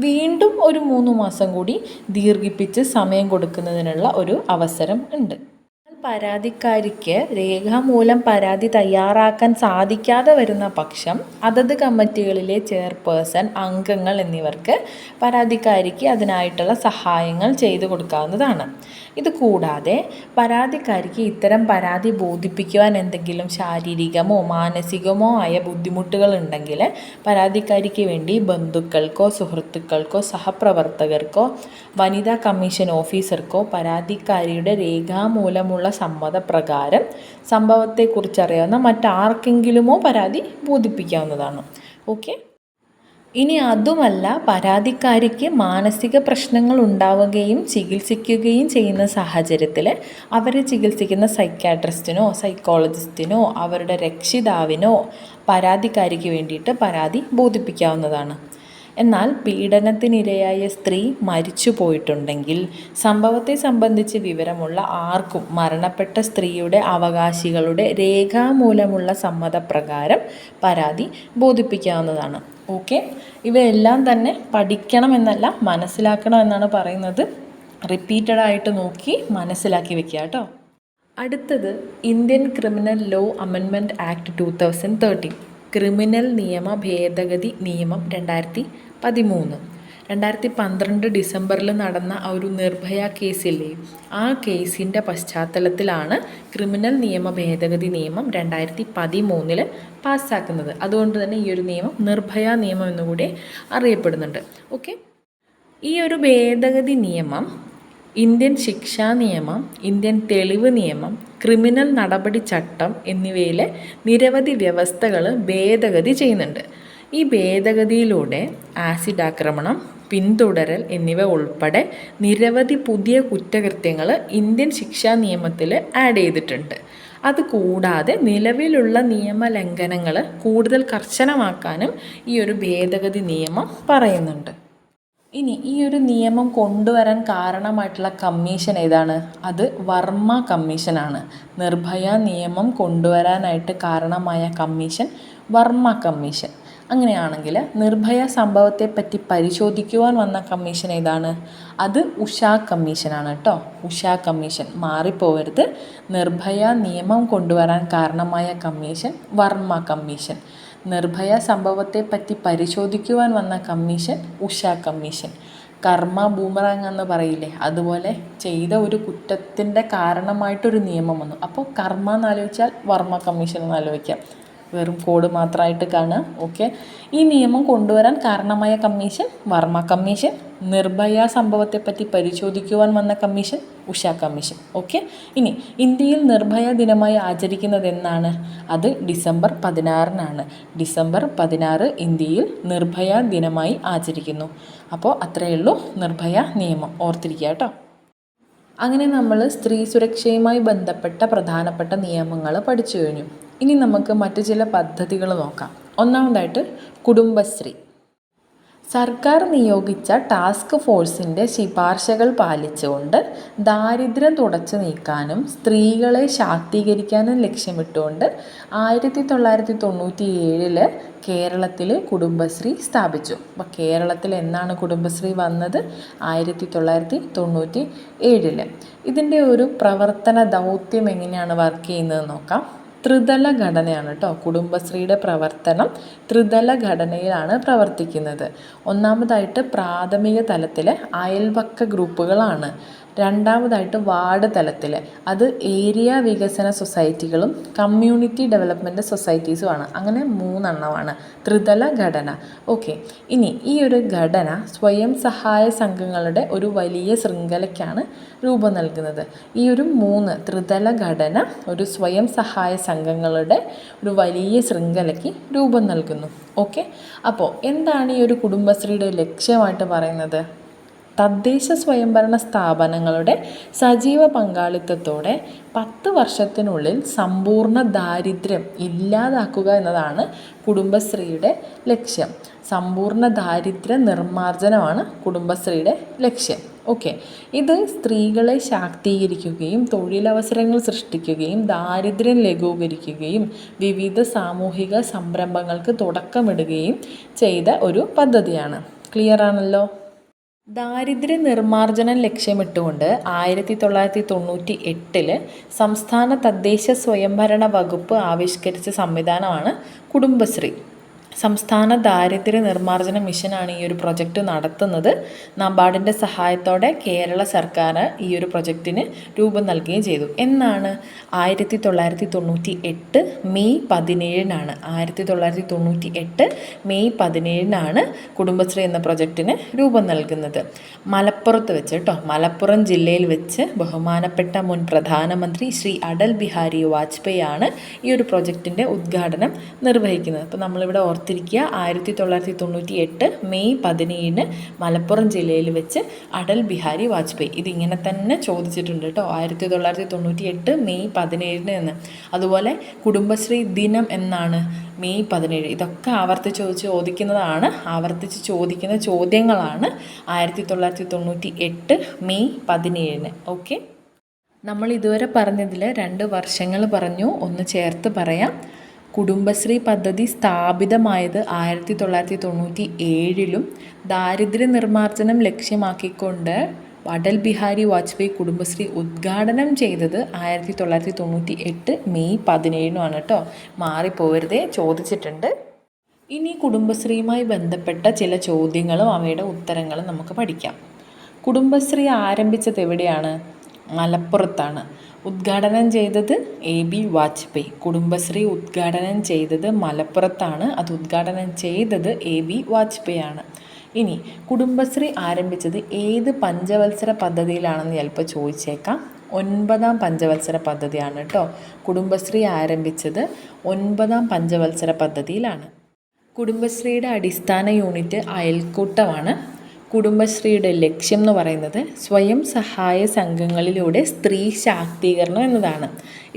വീണ്ടും ഒരു 3 മാസം കൂടി ദീർഘിപ്പിച്ച് സമയം കൊടുക്കുന്നതിനുള്ള ഒരു അവസരം ഉണ്ട്. പരാതിക്കാരിക്ക് രേഖാമൂലം പരാതി തയ്യാറാക്കാൻ സാധിക്കാതെ വരുന്ന പക്ഷം അതത് കമ്മിറ്റികളിലെ ചെയർപേഴ്സൺ, അംഗങ്ങൾ എന്നിവർക്ക് പരാതിക്കാരിക്ക് അതിനായിട്ടുള്ള സഹായങ്ങൾ ചെയ്തു കൊടുക്കാവുന്നതാണ്. ഇത് കൂടാതെ പരാതിക്കാരിക്ക് ഇത്തരം പരാതി ബോധിപ്പിക്കുവാൻ എന്തെങ്കിലും ശാരീരികമോ മാനസികമോ ആയ ബുദ്ധിമുട്ടുകൾ ഉണ്ടെങ്കിൽ പരാതിക്കാരിക്ക് വേണ്ടി ബന്ധുക്കൾക്കോ സുഹൃത്തുക്കൾക്കോ സഹപ്രവർത്തകർക്കോ വനിതാ കമ്മീഷൻ ഓഫീസർക്കോ പരാതിക്കാരിയുടെ രേഖാമൂലമുള്ള സമ്മതപ്രകാരം സംഭവത്തെക്കുറിച്ചറിയാവുന്ന മറ്റാർക്കെങ്കിലുമോ പരാതി ബോധിപ്പിക്കാവുന്നതാണ്. ഓക്കെ, ഇനി അതുമല്ല പരാതിക്കാരിക്ക് മാനസിക പ്രശ്നങ്ങൾ ഉണ്ടാവുകയും ചികിത്സിക്കുകയും ചെയ്യുന്ന സാഹചര്യത്തിൽ അവരെ ചികിത്സിക്കുന്ന സൈക്യാട്രിസ്റ്റിനോ സൈക്കോളജിസ്റ്റിനോ അവരുടെ രക്ഷിതാവിനോ പരാതിക്കാരിക്ക് വേണ്ടിയിട്ട് പരാതി ബോധിപ്പിക്കാവുന്നതാണ്. എന്നാൽ പീഡനത്തിനിരയായ സ്ത്രീ മരിച്ചു പോയിട്ടുണ്ടെങ്കിൽ സംഭവത്തെ സംബന്ധിച്ച് വിവരമുള്ള ആർക്കും മരണപ്പെട്ട സ്ത്രീയുടെ അവകാശികളുടെ രേഖാമൂലമുള്ള സമ്മതപ്രകാരം പരാതി ബോധിപ്പിക്കാവുന്നതാണ്. ഓക്കെ, ഇവയെല്ലാം തന്നെ പഠിക്കണമെന്നല്ല മനസ്സിലാക്കണമെന്നാണ് പറയുന്നത്. റിപ്പീറ്റഡായിട്ട് നോക്കി മനസ്സിലാക്കി വെക്കുക കേട്ടോ. അടുത്തത് Indian criminal law amendment act 2013, criminal നിയമ ഭേദഗതി നിയമം 2013. 2012 ഡിസംബറിൽ നടന്ന ഒരു നിർഭയ കേസില്ലേ, ആ കേസിൻ്റെ പശ്ചാത്തലത്തിലാണ് ക്രിമിനൽ നിയമ ഭേദഗതി നിയമം 2013 പാസ്സാക്കുന്നത്. അതുകൊണ്ട് തന്നെ ഈ ഒരു നിയമം നിർഭയ നിയമം എന്നുകൂടി അറിയപ്പെടുന്നുണ്ട്. ഓക്കെ, ഈ ഒരു ഭേദഗതി നിയമം ഇന്ത്യൻ ശിക്ഷാ നിയമം, ഇന്ത്യൻ തെളിവ് നിയമം, ക്രിമിനൽ നടപടി ചട്ടം എന്നിവയിലെ നിരവധി വ്യവസ്ഥകൾ ഭേദഗതി ചെയ്യുന്നുണ്ട്. ഈ ഭേദഗതിയിലൂടെ ആസിഡ് ആക്രമണം, പിന്തുടരൽ എന്നിവ ഉൾപ്പെടെ നിരവധി പുതിയ കുറ്റകൃത്യങ്ങൾ ഇന്ത്യൻ ശിക്ഷാ നിയമത്തിൽ ആഡ് ചെയ്തിട്ടുണ്ട്. അതുകൂടാതെ നിലവിലുള്ള നിയമലംഘനങ്ങൾ കൂടുതൽ കർശനമാക്കാനും ഈ ഒരു ഭേദഗതി നിയമം പറയുന്നുണ്ട്. ഇനി ഈ ഒരു നിയമം കൊണ്ടുവരാൻ കാരണമായിട്ടുള്ള കമ്മീഷൻ ഏതാണ്? അത് വർമ്മ കമ്മീഷനാണ്. നിർഭയ നിയമം കൊണ്ടുവരാനായിട്ട് കാരണമായ കമ്മീഷൻ വർമ്മ കമ്മീഷൻ. അങ്ങനെയാണെങ്കിൽ നിർഭയ സംഭവത്തെപ്പറ്റി പരിശോധിക്കുവാൻ വന്ന കമ്മീഷൻ ഏതാണ്? അത് ഉഷാ കമ്മീഷനാണ് കേട്ടോ. ഉഷാ കമ്മീഷൻ, മാറിപ്പോവരുത്. നിർഭയ നിയമം കൊണ്ടുവരാൻ കാരണമായ കമ്മീഷൻ വർമ്മ കമ്മീഷൻ. നിർഭയ സംഭവത്തെപ്പറ്റി പരിശോധിക്കുവാൻ വന്ന കമ്മീഷൻ ഉഷാ കമ്മീഷൻ. കർമ്മ ബൂമറാങ് എന്ന് പറയില്ലേ, അതുപോലെ ചെയ്ത ഒരു കുറ്റത്തിൻ്റെ കാരണമായിട്ടൊരു നിയമം വന്നു. അപ്പോൾ കർമ്മ എന്നാലോചിച്ചാൽ വർമ്മ കമ്മീഷൻ എന്നാലോചിക്കാം. വെറും കോഡ് മാത്രമായിട്ട് കാണുക. ഓക്കെ, ഈ നിയമം കൊണ്ടുവരാൻ കാരണമായ കമ്മീഷൻ വർമ്മ കമ്മീഷൻ. നിർഭയ സംഭവത്തെപ്പറ്റി പരിശോധിക്കുവാൻ വന്ന കമ്മീഷൻ ഉഷാ കമ്മീഷൻ. ഓക്കെ, ഇനി ഇന്ത്യയിൽ നിർഭയ ദിനമായി ആചരിക്കുന്നത് എന്നാണ്? അത് ഡിസംബർ 16-നാണ്. ഡിസംബർ 16 ഇന്ത്യയിൽ നിർഭയ ദിനമായി ആചരിക്കുന്നു. അപ്പോൾ അത്രയേ ഉള്ളൂ നിർഭയ നിയമം, ഓർത്തിരിക്കുക കേട്ടോ. അങ്ങനെ നമ്മൾ സ്ത്രീ സുരക്ഷയുമായി ബന്ധപ്പെട്ട പ്രധാനപ്പെട്ട നിയമങ്ങൾ പഠിച്ചു കഴിഞ്ഞു. ഇനി നമുക്ക് മറ്റു ചില പദ്ധതികൾ നോക്കാം. ഒന്നാമതായിട്ട് കുടുംബശ്രീ. സർക്കാർ നിയോഗിച്ച ടാസ്ക് ഫോഴ്സിൻ്റെ ശുപാർശകൾ പാലിച്ചുകൊണ്ട് ദാരിദ്ര്യം തുടച്ചു നീക്കാനും സ്ത്രീകളെ ശാക്തീകരിക്കാനും ലക്ഷ്യമിട്ടുകൊണ്ട് 1997 കേരളത്തിൽ കുടുംബശ്രീ സ്ഥാപിച്ചു. അപ്പോൾ കേരളത്തിൽ എന്നാണ് കുടുംബശ്രീ വന്നത്? 1997. ഇതിൻ്റെ ഒരു പ്രവർത്തന ദൗത്യം എങ്ങനെയാണ് വർക്ക് ചെയ്യുന്നത് നോക്കാം. ത്രിതല ഘടനയാണ് കേട്ടോ. കുടുംബശ്രീയുടെ പ്രവർത്തനം ത്രിതല ഘടനയിലാണ് പ്രവർത്തിക്കുന്നത്. ഒന്നാമതായിട്ട് പ്രാഥമിക തലത്തിലെ അയൽപക്ക ഗ്രൂപ്പുകളാണ്. രണ്ടാമതായിട്ട് വാർഡ് തലത്തിൽ അത് ഏരിയ വികസന സൊസൈറ്റികളും കമ്മ്യൂണിറ്റി ഡെവലപ്മെൻറ്റ് സൊസൈറ്റീസുമാണ്. അങ്ങനെ 3 എണ്ണമാണ് ത്രിതല ഘടന. ഓക്കെ, ഇനി ഈ ഒരു ഘടന സ്വയം സഹായ സംഘങ്ങളുടെ ഒരു വലിയ ശൃംഖലയ്ക്കാണ് രൂപം നൽകുന്നത്. ഈ ഒരു 3 ത്രിതല ഘടന ഒരു സ്വയം സഹായ സംഘങ്ങളുടെ ഒരു വലിയ ശൃംഖലയ്ക്ക് രൂപം നൽകുന്നു. ഓക്കെ, അപ്പോൾ എന്താണ് ഈ ഒരു കുടുംബശ്രീയുടെ ലക്ഷ്യമായിട്ട് പറയുന്നത്? തദ്ദേശ സ്വയംഭരണ സ്ഥാപനങ്ങളുടെ സജീവ പങ്കാളിത്തത്തോടെ 10 വർഷത്തിനുള്ളിൽ സമ്പൂർണ്ണ ദാരിദ്ര്യം ഇല്ലാതാക്കുക എന്നതാണ് കുടുംബശ്രീയുടെ ലക്ഷ്യം. സമ്പൂർണ്ണ ദാരിദ്ര്യ നിർമ്മാർജ്ജനമാണ് കുടുംബശ്രീയുടെ ലക്ഷ്യം. ഓക്കെ, ഇത് സ്ത്രീകളെ ശാക്തീകരിക്കുകയും തൊഴിലവസരങ്ങൾ സൃഷ്ടിക്കുകയും ദാരിദ്ര്യം ലഘൂകരിക്കുകയും വിവിധ സാമൂഹിക സംരംഭങ്ങൾക്ക് തുടക്കമിടുകയും ചെയ്ത ഒരു പദ്ധതിയാണ്. ക്ലിയർ ആണല്ലോ? ദാരിദ്ര്യ നിർമ്മാർജ്ജനം ലക്ഷ്യമിട്ടുകൊണ്ട് 1998 സംസ്ഥാന തദ്ദേശ സ്വയംഭരണ വകുപ്പ് ആവിഷ്കരിച്ച സംവിധാനമാണ് കുടുംബശ്രീ. സംസ്ഥാന ദാരിദ്ര്യ നിർമ്മാർജ്ജന മിഷനാണ് ഈ ഒരു പ്രൊജക്റ്റ് നടത്തുന്നത്. നബാർഡിൻ്റെ സഹായത്തോടെ കേരള സർക്കാർ ഈ ഒരു പ്രൊജക്റ്റിന് രൂപം നൽകുകയും ചെയ്തു. എന്നാണ്? 1998 മെയ് 17-നാണ്. 1998 മെയ് 17-നാണ് കുടുംബശ്രീ എന്ന പ്രൊജക്റ്റിന് രൂപം നൽകുന്നത്. മലപ്പുറത്ത് വെച്ച് കേട്ടോ, മലപ്പുറം ജില്ലയിൽ വെച്ച് ബഹുമാനപ്പെട്ട മുൻ പ്രധാനമന്ത്രി ശ്രീ അടൽ ബിഹാരി വാജ്പേയി ആണ് ഈ ഒരു പ്രൊജക്റ്റിൻ്റെ ഉദ്ഘാടനം നിർവഹിക്കുന്നത്. അപ്പോൾ നമ്മളിവിടെ ഓർത്തിരിക്കുക, 1998 മെയ് 17 മലപ്പുറം ജില്ലയിൽ വെച്ച് അടൽ ബിഹാരി വാജ്പേയി. ഇതിങ്ങനെ തന്നെ ചോദിച്ചിട്ടുണ്ട് കേട്ടോ, 1998 മെയ് 17 എന്ന്. അതുപോലെ കുടുംബശ്രീ ദിനം എന്നാണ്? മെയ് 17. ഇതൊക്കെ ആവർത്തിച്ച് ചോദിക്കുന്ന ചോദ്യങ്ങളാണ് 1998 മെയ് 17. ഓക്കെ, നമ്മൾ ഇതുവരെ പറഞ്ഞതിൽ 2 വർഷങ്ങൾ പറഞ്ഞു. ഒന്ന് ചേർത്ത് പറയാം. കുടുംബശ്രീ പദ്ധതി സ്ഥാപിതമായത് 1997 ദാരിദ്ര്യ നിർമ്മാർജ്ജനം ലക്ഷ്യമാക്കിക്കൊണ്ട് അടൽ ബിഹാരി വാജ്പേയി കുടുംബശ്രീ ഉദ്ഘാടനം ചെയ്തത് 1998 മെയ് 17 കേട്ടോ. മാറിപ്പോവരുതേ, ചോദിച്ചിട്ടുണ്ട്. ഇനി കുടുംബശ്രീയുമായി ബന്ധപ്പെട്ട ചില ചോദ്യങ്ങളും അവയുടെ ഉത്തരങ്ങളും നമുക്ക് പഠിക്കാം. കുടുംബശ്രീ ആരംഭിച്ചത് എവിടെയാണ്? മലപ്പുറത്താണ്. ഉദ്ഘാടനം ചെയ്തത് AB വാജ്പേയി. കുടുംബശ്രീ ഉദ്ഘാടനം ചെയ്തത് മലപ്പുറത്താണ്. അത് ഉദ്ഘാടനം ചെയ്തത് AB വാജ്പേയി ആണ്. ഇനി കുടുംബശ്രീ ആരംഭിച്ചത് ഏത് പഞ്ചവത്സര പദ്ധതിയിലാണെന്ന് ചിലപ്പോൾ ചോദിച്ചേക്കാം. 9ാം പഞ്ചവത്സര പദ്ധതിയാണ് കേട്ടോ. കുടുംബശ്രീ ആരംഭിച്ചത് 9ാം പഞ്ചവത്സര പദ്ധതിയിലാണ്. കുടുംബശ്രീയുടെ അടിസ്ഥാന യൂണിറ്റ് അയൽക്കൂട്ടമാണ്. കുടുംബശ്രീയുടെ ലക്ഷ്യം എന്ന് പറയുന്നത് സ്വയം സഹായ സംഘങ്ങളിലൂടെ സ്ത്രീ ശാക്തീകരണം എന്നതാണ്.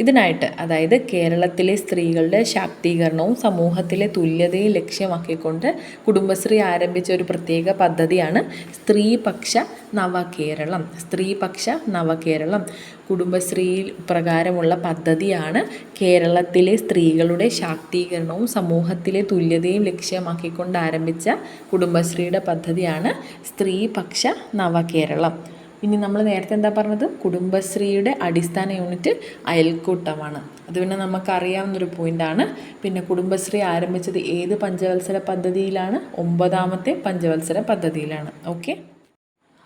ഇതിനായിട്ട്, അതായത് കേരളത്തിലെ സ്ത്രീകളുടെ ശാക്തീകരണവും സമൂഹത്തിലെ തുല്യതയും ലക്ഷ്യമാക്കിക്കൊണ്ട് കുടുംബശ്രീ ആരംഭിച്ച ഒരു പ്രത്യേക പദ്ധതിയാണ് സ്ത്രീപക്ഷ നവകേരളം. സ്ത്രീപക്ഷ നവകേരളം കുടുംബശ്രീ പ്രകാരമുള്ള പദ്ധതിയാണ്. കേരളത്തിലെ സ്ത്രീകളുടെ ശാക്തീകരണവും സമൂഹത്തിലെ തുല്യതയും ലക്ഷ്യമാക്കിക്കൊണ്ട് ആരംഭിച്ച കുടുംബശ്രീയുടെ പദ്ധതിയാണ് സ്ത്രീപക്ഷ നവകേരളം. ഇനി നമ്മൾ നേരത്തെ എന്താ പറഞ്ഞത്? കുടുംബശ്രീയുടെ അടിസ്ഥാന യൂണിറ്റ് അയൽക്കൂട്ടമാണ്. അത് പിന്നെ നമുക്കറിയാവുന്നൊരു പോയിൻ്റാണ്. പിന്നെ കുടുംബശ്രീ ആരംഭിച്ചത് ഏത് പഞ്ചവത്സര പദ്ധതിയിലാണ്? 9ാമത്തെ പഞ്ചവത്സര പദ്ധതിയിലാണ്. ഓക്കെ.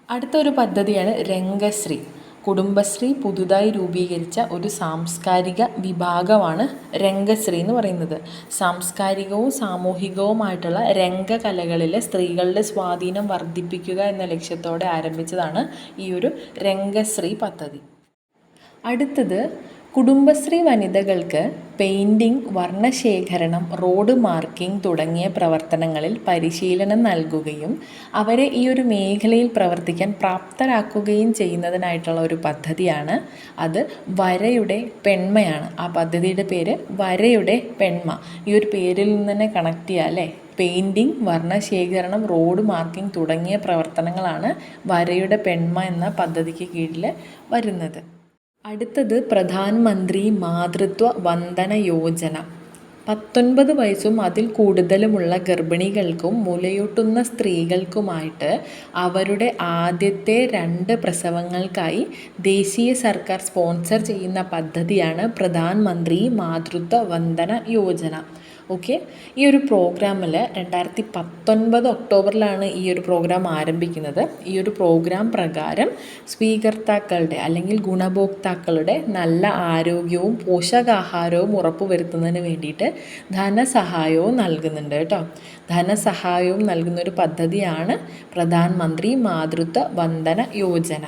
അടുത്തൊരു പദ്ധതിയാണ് രംഗശ്രീ. കുടുംബശ്രീ പുതുതായി രൂപീകരിച്ച ഒരു സാംസ്കാരിക വിഭാഗമാണ് രംഗശ്രീ എന്ന് പറയുന്നത്. സാംസ്കാരികവും സാമൂഹികവുമായിട്ടുള്ള രംഗകലകളിലെ സ്ത്രീകളുടെ സ്വാധീനം വർദ്ധിപ്പിക്കുക എന്ന ലക്ഷ്യത്തോടെ ആരംഭിച്ചതാണ് ഈ ഒരു രംഗശ്രീ പദ്ധതി. അടുത്തത് കുടുംബശ്രീ വനിതകൾക്ക് പെയിൻറ്റിംഗ്, വർണ്ണശേഖരണം, റോഡ് മാർക്കിംഗ് തുടങ്ങിയ പ്രവർത്തനങ്ങളിൽ പരിശീലനം നൽകുകയും അവരെ ഈ ഒരു മേഖലയിൽ പ്രവർത്തിക്കാൻ പ്രാപ്തരാക്കുകയും ചെയ്യുന്നതിനായിട്ടുള്ള ഒരു പദ്ധതിയാണ്. അത് വരയുടെ പെൺമയാണ്. ആ പദ്ധതിയുടെ പേര് വരയുടെ പെൺമ. ഈ ഒരു പേരിൽ നിന്ന് തന്നെ കണക്ട് ചെയ്യുക അല്ലേ? പെയിൻറ്റിംഗ്, വർണ്ണശേഖരണം, റോഡ് മാർക്കിംഗ് തുടങ്ങിയ പ്രവർത്തനങ്ങളാണ് വരയുടെ പെൺമ എന്ന പദ്ധതിക്ക് കീഴിൽ വരുന്നത്. അടുത്തത് പ്രധാനമന്ത്രി മാതൃത്വ വന്ദന യോജന. 19 വയസ്സും അതിൽ കൂടുതലുമുള്ള ഗർഭിണികൾക്കും മുലയൂട്ടുന്ന സ്ത്രീകൾക്കുമായിട്ട് അവരുടെ ആദ്യത്തെ 2 പ്രസവങ്ങൾക്കായി ദേശീയ സർക്കാർ സ്പോൺസർ ചെയ്യുന്ന പദ്ധതിയാണ് പ്രധാനമന്ത്രി മാതൃത്വ വന്ദന യോജന. ഓക്കെ. ഈ ഒരു പ്രോഗ്രാമിൽ 2019 ഒക്ടോബറിലാണ് ഈ ഒരു പ്രോഗ്രാം ആരംഭിക്കുന്നത്. ഈ ഒരു പ്രോഗ്രാം പ്രകാരം സ്വീകർത്താക്കളുടെ അല്ലെങ്കിൽ ഗുണഭോക്താക്കളുടെ നല്ല ആരോഗ്യവും പോഷകാഹാരവും ഉറപ്പുവരുത്തുന്നതിന് വേണ്ടിയിട്ട് ധനസഹായവും നൽകുന്നുണ്ട് കേട്ടോ. ധനസഹായവും നൽകുന്നൊരു പദ്ധതിയാണ് പ്രധാനമന്ത്രി മാതൃത്വ വന്ദന യോജന.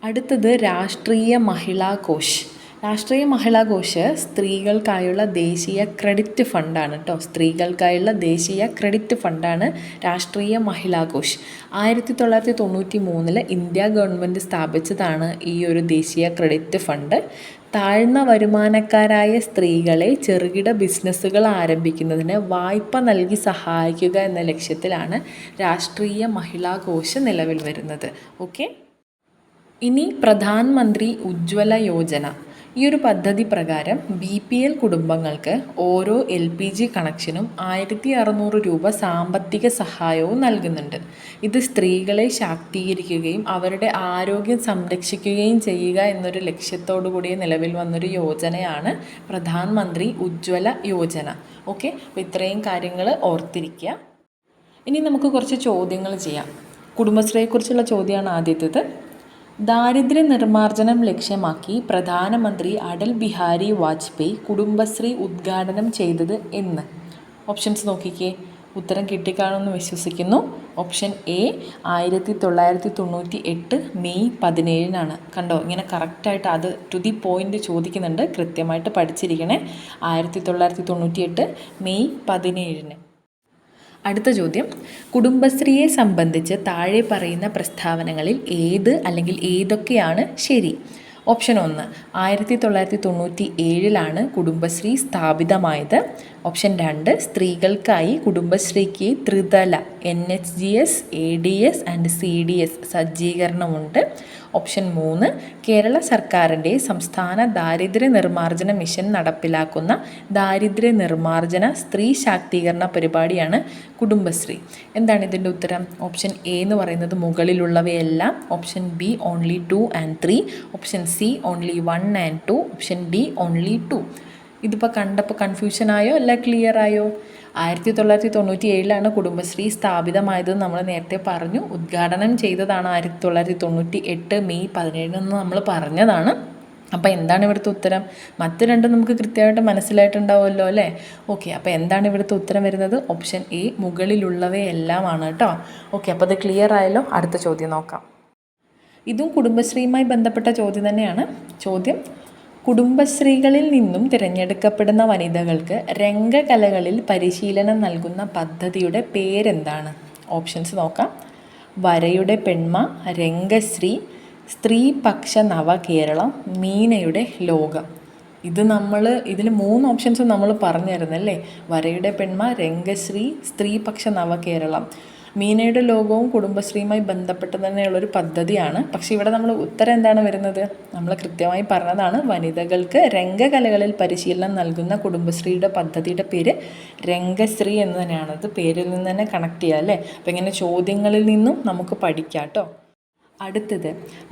അടുത്തത് രാഷ്ട്രീയ മഹിളാ കോഷ്. രാഷ്ട്രീയ മഹിളാ കോഷ് സ്ത്രീകൾക്കായുള്ള ദേശീയ ക്രെഡിറ്റ് ഫണ്ടാണ് കേട്ടോ. സ്ത്രീകൾക്കായുള്ള ദേശീയ ക്രെഡിറ്റ് ഫണ്ടാണ് രാഷ്ട്രീയ മഹിളാ കോഷ്. 1993 ഇന്ത്യ ഗവൺമെൻറ് സ്ഥാപിച്ചതാണ് ഈ ഒരു ദേശീയ ക്രെഡിറ്റ് ഫണ്ട്. താഴ്ന്ന വരുമാനക്കാരായ സ്ത്രീകളെ ചെറുകിട ബിസിനസ്സുകൾ ആരംഭിക്കുന്നതിന് വായ്പ നൽകി സഹായിക്കുക എന്ന ലക്ഷ്യത്തിലാണ് രാഷ്ട്രീയ മഹിളാ കോഷ് നിലവിൽ വരുന്നത്. ഓക്കെ. ഇനി പ്രധാനമന്ത്രി ഉജ്ജ്വല യോജന. ഈ ഒരു പദ്ധതി പ്രകാരം BPL കുടുംബങ്ങൾക്ക് ഓരോ LPG കണക്ഷനും 1600 രൂപ സാമ്പത്തിക സഹായവും നൽകുന്നുണ്ട്. ഇത് സ്ത്രീകളെ ശാക്തീകരിക്കുകയും അവരുടെ ആരോഗ്യം സംരക്ഷിക്കുകയും ചെയ്യുക എന്നൊരു ലക്ഷ്യത്തോടു കൂടി നിലവിൽ വന്നൊരു യോജനയാണ് പ്രധാനമന്ത്രി ഉജ്ജ്വല യോജന. ഓക്കെ. അപ്പോൾ ഇത്രയും കാര്യങ്ങൾ ഓർത്തിരിക്കുക. ഇനി നമുക്ക് കുറച്ച് ചോദ്യങ്ങൾ ചെയ്യാം. കുടുംബശ്രീയെക്കുറിച്ചുള്ള ചോദ്യമാണ് ആദ്യത്തേത്. ദാരിദ്ര്യ നിർമ്മാർജ്ജനം ലക്ഷ്യമാക്കി പ്രധാനമന്ത്രി അടൽ ബിഹാരി വാജ്പേയി കുടുംബശ്രീ ഉദ്ഘാടനം ചെയ്തത് എന്ന്? ഓപ്ഷൻസ് നോക്കിക്കേ. ഉത്തരം കിട്ടിക്കാണുമെന്ന് വിശ്വസിക്കുന്നു. ഓപ്ഷൻ A 1998 മെയ് 17 കണ്ടോ, ഇങ്ങനെ കറക്റ്റായിട്ട് അത് ടു ദി പോയിൻ്റ് ചോദിക്കുന്നുണ്ട്. കൃത്യമായിട്ട് പഠിച്ചിരിക്കണേ. 1998 മെയ് 17. അടുത്ത ചോദ്യം. കുടുംബശ്രീയെ സംബന്ധിച്ച് താഴെ പറയുന്ന പ്രസ്താവനകളിൽ ഏത് അല്ലെങ്കിൽ ഏതൊക്കെയാണ് ശരി? ഓപ്ഷൻ 1 1997 കുടുംബശ്രീ സ്ഥാപിതമായത്. ഓപ്ഷൻ 2 സ്ത്രീകൾക്കായി കുടുംബശ്രീക്ക് ത്രിതല NHGS, ADS ആൻഡ് CDS സജ്ജീകരണമുണ്ട്. ഓപ്ഷൻ 3 കേരള സർക്കാരിൻ്റെ സംസ്ഥാന ദാരിദ്ര്യ നിർമ്മാർജ്ജന മിഷൻ നടപ്പിലാക്കുന്ന ദാരിദ്ര്യ നിർമ്മാർജ്ജന സ്ത്രീ ശാക്തീകരണ പരിപാടിയാണ് കുടുംബശ്രീ. എന്താണ് ഇതിൻ്റെ ഉത്തരം? ഓപ്ഷൻ A എന്ന് പറയുന്നത് മുകളിലുള്ളവയെല്ലാം. Option B only 2 and 3. Option C only 1 and 2. Option D only 2. ഇതിപ്പോൾ കണ്ടപ്പോൾ കൺഫ്യൂഷനായോ അല്ല ക്ലിയർ ആയോ? 1997 കുടുംബശ്രീ സ്ഥാപിതമായതെന്ന് നമ്മൾ നേരത്തെ പറഞ്ഞു. ഉദ്ഘാടനം ചെയ്തതാണ് 1998 മെയ് 17 എന്ന് നമ്മൾ പറഞ്ഞതാണ്. അപ്പോൾ എന്താണ് ഇവിടുത്തെ ഉത്തരം? മറ്റ് രണ്ടും നമുക്ക് കൃത്യമായിട്ട് മനസ്സിലായിട്ടുണ്ടാവുമല്ലോ അല്ലേ? ഓക്കെ, അപ്പോൾ എന്താണ് ഇവിടുത്തെ ഉത്തരം വരുന്നത്? ഓപ്ഷൻ എ, മുകളിലുള്ളവയെല്ലാമാണ് കേട്ടോ. ഓക്കെ, അപ്പോൾ അത് ക്ലിയർ ആയല്ലോ. അടുത്ത ചോദ്യം നോക്കാം. ഇതും കുടുംബശ്രീയുമായി ബന്ധപ്പെട്ട ചോദ്യം തന്നെയാണ്. ചോദ്യം: കുടുംബശ്രീകളിൽ നിന്നും തിരഞ്ഞെടുക്കപ്പെടുന്ന വനിതകൾക്ക് രംഗകലകളിൽ പരിശീലനം നൽകുന്ന പദ്ധതിയുടെ പേരെന്താണ്? ഓപ്ഷൻസ് നോക്കാം. വരയുടെ പെൺമ, രംഗശ്രീ, സ്ത്രീപക്ഷ നവകേരളം, മീനയുടെ ലോകം. ഇതിൽ 3 ഓപ്ഷൻസും നമ്മൾ പറഞ്ഞിരുന്നല്ലേ. വരയുടെ പെൺമ, രംഗശ്രീ, സ്ത്രീപക്ഷ നവകേരളം. മീനയുടെ ലോകവും കുടുംബശ്രീയുമായി ബന്ധപ്പെട്ട് തന്നെയുള്ളൊരു പദ്ധതിയാണ്. പക്ഷേ ഇവിടെ നമ്മൾ ഉത്തരം എന്താണ് വരുന്നത്? നമ്മൾ കൃത്യമായി പറഞ്ഞതാണ്, വനിതകൾക്ക് രംഗകലകളിൽ പരിശീലനം നൽകുന്ന കുടുംബശ്രീയുടെ പദ്ധതിയുടെ പേര് രംഗശ്രീ എന്ന് തന്നെയാണ്. അത് പേരിൽ നിന്ന് തന്നെ കണക്ട് ചെയ്യുക അല്ലേ. അപ്പോൾ ഇങ്ങനെ ചോദ്യങ്ങളിൽ നിന്നും നമുക്ക് പഠിക്കാം കേട്ടോ. അടുത്തത്: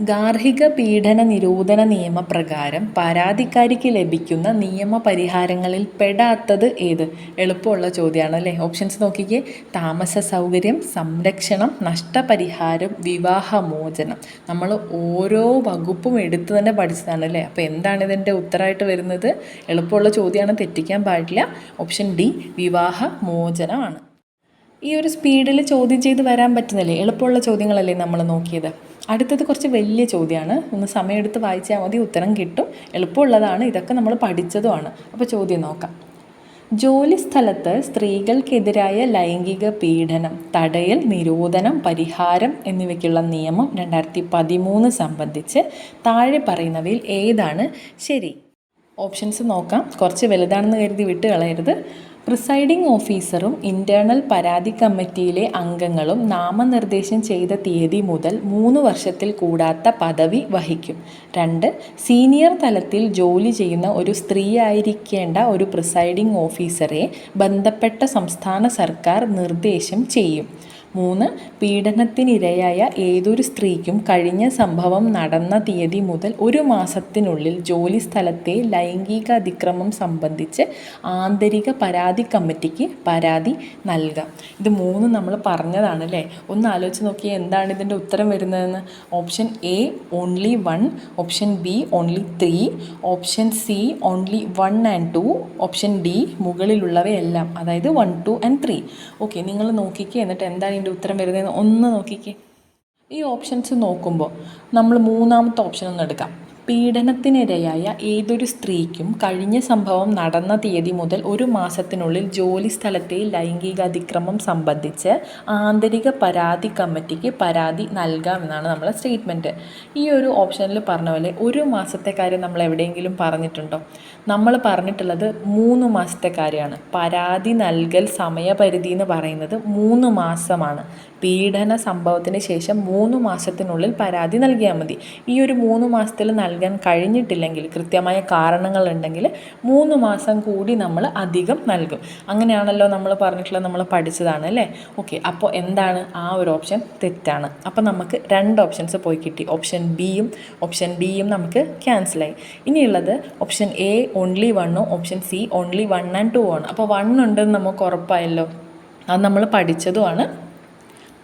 ഗാർഹിക പീഡന നിരോധന നിയമപ്രകാരം പരാതിക്കാരിക്ക് ലഭിക്കുന്ന നിയമപരിഹാരങ്ങളിൽ പെടാത്തത് ഏത്? എളുപ്പമുള്ള ചോദ്യമാണ് അല്ലേ. ഓപ്ഷൻസ് നോക്കിക്കേ. താമസ സൗകര്യം, സംരക്ഷണം, നഷ്ടപരിഹാരം, വിവാഹമോചനം. നമ്മൾ ഓരോ വകുപ്പും എടുത്ത് തന്നെ പഠിച്ചതാണ് അല്ലേ. അപ്പോൾ എന്താണ് ഇതിൻ്റെ ഉത്തരമായിട്ട് വരുന്നത്? എളുപ്പമുള്ള ചോദ്യമാണ്, തെറ്റിക്കാൻ പാടില്ല. ഓപ്ഷൻ ഡി, വിവാഹമോചനമാണ്. ഈ ഒരു സ്പീഡിൽ ചോദ്യം ചെയ്ത് വരാൻ പറ്റുന്നില്ലേ? എളുപ്പമുള്ള ചോദ്യങ്ങളല്ലേ നമ്മൾ നോക്കിയത്. അടുത്തത് കുറച്ച് വലിയ ചോദ്യമാണ്. ഒന്ന് സമയമെടുത്ത് വായിച്ചാൽ മതി, ഉത്തരം കിട്ടും. എളുപ്പമുള്ളതാണ്, ഇതൊക്കെ നമ്മൾ പഠിച്ചതുമാണ്. അപ്പോൾ ചോദ്യം നോക്കാം. ജോലി സ്ഥലത്ത് സ്ത്രീകൾക്കെതിരായ ലൈംഗിക പീഡനം തടയൽ, നിരോധനം, പരിഹാരം എന്നിവയ്ക്കുള്ള നിയമം 2013 സംബന്ധിച്ച് താഴെ പറയുന്നവയിൽ ഏതാണ് ശരി? ഓപ്ഷൻസ് നോക്കാം. കുറച്ച് വലുതാണെന്ന് കരുതി വിട്ട് കളയരുത്. പ്രിസൈഡിംഗ് ഓഫീസറും ഇൻറ്റേർണൽ പരാതി കമ്മിറ്റിയിലെ അംഗങ്ങളും നാമനിർദ്ദേശം ചെയ്ത തീയതി മുതൽ 3 വർഷത്തിൽ കൂടാത്ത പദവി വഹിക്കും. 2. സീനിയർ തലത്തിൽ ജോലി ചെയ്യുന്ന ഒരു സ്ത്രീയായിരിക്കേണ്ട ഒരു പ്രിസൈഡിംഗ് ഓഫീസറെ ബന്ധപ്പെട്ട സംസ്ഥാന സർക്കാർ നിർദ്ദേശം ചെയ്യും. 3. പീഡനത്തിനിരയായ ഏതൊരു സ്ത്രീക്കും കഴിഞ്ഞ സംഭവം നടന്ന തീയതി മുതൽ 1 മാസത്തിനുള്ളിൽ ജോലി സ്ഥലത്തെ ലൈംഗിക അതിക്രമം സംബന്ധിച്ച് ആന്തരിക പരാതി കമ്മിറ്റിക്ക് പരാതി നൽകാം. ഇത് 3 നമ്മൾ പറഞ്ഞതാണ് അല്ലേ. ഒന്ന് ആലോചിച്ച് നോക്കിയാൽ എന്താണ് ഇതിൻ്റെ ഉത്തരം വരുന്നതെന്ന്. Option A only 1, option B only 3, option C only 1 and 2, option D മുകളിലുള്ളവയെല്ലാം, അതായത് 1, 2 and 3. ഓക്കെ, നിങ്ങൾ നോക്കിക്കേ. എന്നിട്ട് എന്താണ് ഉത്തരം വരുന്നതെന്ന് ഒന്ന് നോക്കിക്കേ. ഈ ഓപ്ഷൻസ് നോക്കുമ്പോൾ നമ്മൾ 3ാമത്തെ ഓപ്ഷൻ ഒന്ന് എടുക്കാം. പീഡനത്തിനിരയായ ഏതൊരു സ്ത്രീക്കും കഴിഞ്ഞ സംഭവം നടന്ന തീയതി മുതൽ 1 മാസത്തിനുള്ളിൽ ജോലി സ്ഥലത്തെ ലൈംഗിക അതിക്രമം സംബന്ധിച്ച് ആന്തരിക പരാതി കമ്മിറ്റിക്ക് പരാതി നൽകാമെന്നാണ് നമ്മളെ സ്റ്റേറ്റ്മെൻറ്റ്. ഈ ഒരു ഓപ്ഷനിൽ പറഞ്ഞ പോലെ 1 മാസത്തെ കാര്യം നമ്മൾ എവിടെയെങ്കിലും പറഞ്ഞിട്ടുണ്ടോ? നമ്മൾ പറഞ്ഞിട്ടുള്ളത് 3 മാസത്തെ കാര്യമാണ്. പരാതി നൽകൽ സമയപരിധി എന്ന് പറയുന്നത് 3 മാസമാണ്. പീഡന സംഭവത്തിന് ശേഷം 3 മാസത്തിനുള്ളിൽ പരാതി നൽകിയാൽ മതി. ഈ ഒരു 3 മാസത്തിൽ നൽകാൻ കഴിഞ്ഞിട്ടില്ലെങ്കിൽ, കൃത്യമായ കാരണങ്ങളുണ്ടെങ്കിൽ 3 മാസം കൂടി നമ്മൾ അധികം നൽകും. അങ്ങനെയാണല്ലോ നമ്മൾ പറഞ്ഞിട്ടുള്ളത്, നമ്മൾ പഠിച്ചതാണ് അല്ലേ. ഓക്കെ, അപ്പോൾ എന്താണ് ആ ഒരു ഓപ്ഷൻ തെറ്റാണ്. അപ്പോൾ നമുക്ക് 2 ഓപ്ഷൻസ് പോയി കിട്ടി. ഓപ്ഷൻ ഡിയും നമുക്ക് ക്യാൻസലായി. ഇനിയുള്ളത് option A only 1, option C only 1 and 2 ആണ്. അപ്പോൾ 1 ഉണ്ടെന്ന് നമുക്ക് ഉറപ്പായല്ലോ, അത് നമ്മൾ പഠിച്ചതുമാണ്.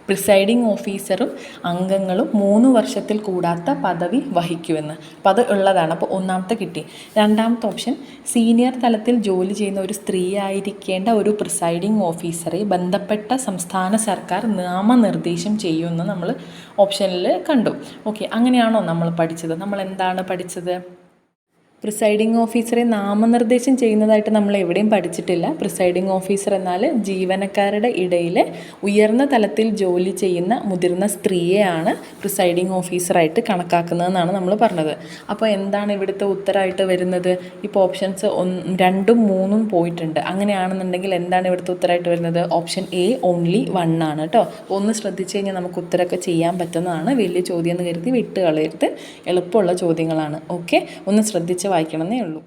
പ്രിസൈഡിംഗ് ഓഫീസറും അംഗങ്ങളും 3 വർഷത്തിൽ കൂടാത്ത പദവി വഹിക്കുമെന്ന്. അപ്പോൾ അത് ഉള്ളതാണ്. അപ്പോൾ 1ാമത്തെ കിട്ടി. 2ാമത്തെ ഓപ്ഷൻ സീനിയർ തലത്തിൽ ജോലി ചെയ്യുന്ന ഒരു സ്ത്രീ ആയിരിക്കേണ്ട ഒരു പ്രിസൈഡിംഗ് ഓഫീസറെ ബന്ധപ്പെട്ട സംസ്ഥാന സർക്കാർ നാമനിർദ്ദേശം ചെയ്യുമെന്ന് നമ്മൾ ഓപ്ഷനിൽ കണ്ടു. ഓക്കെ, അങ്ങനെയാണോ നമ്മൾ പഠിച്ചത്? നമ്മൾ എന്താണ് പഠിച്ചത്? പ്രിസൈഡിംഗ് ഓഫീസറെ നാമനിർദ്ദേശം ചെയ്യുന്നതായിട്ട് നമ്മൾ എവിടെയും പഠിച്ചിട്ടില്ല. പ്രിസൈഡിംഗ് ഓഫീസർ എന്നാൽ ജീവനക്കാരുടെ ഇടയിൽ ഉയർന്ന തലത്തിൽ ജോലി ചെയ്യുന്ന മുതിർന്ന സ്ത്രീയെയാണ് പ്രിസൈഡിംഗ് ഓഫീസറായിട്ട് കണക്കാക്കുന്നതെന്നാണ് നമ്മൾ പറഞ്ഞത്. അപ്പോൾ എന്താണ് ഇവിടുത്തെ ഉത്തരമായിട്ട് വരുന്നത്? ഇപ്പോൾ ഓപ്ഷൻസ് 2ഉം 3ഉം പോയിട്ടുണ്ട്. അങ്ങനെയാണെന്നുണ്ടെങ്കിൽ എന്താണ് ഇവിടുത്തെ ഉത്തരമായിട്ട് വരുന്നത്? ഓപ്ഷൻ എ ഓൺലി 1 ആണ് കേട്ടോ. ഒന്ന് ശ്രദ്ധിച്ചു കഴിഞ്ഞാൽ നമുക്ക് ഉത്തരമൊക്കെ ചെയ്യാൻ പറ്റുന്നതാണ്. വലിയ ചോദ്യം എന്ന് കരുതി വിട്ട് കളയരുത്, എളുപ്പമുള്ള ചോദ്യങ്ങളാണ്. ഓക്കെ, ഒന്ന് ശ്രദ്ധിച്ച് വായിക്കണമെന്നേ ഉള്ളൂ.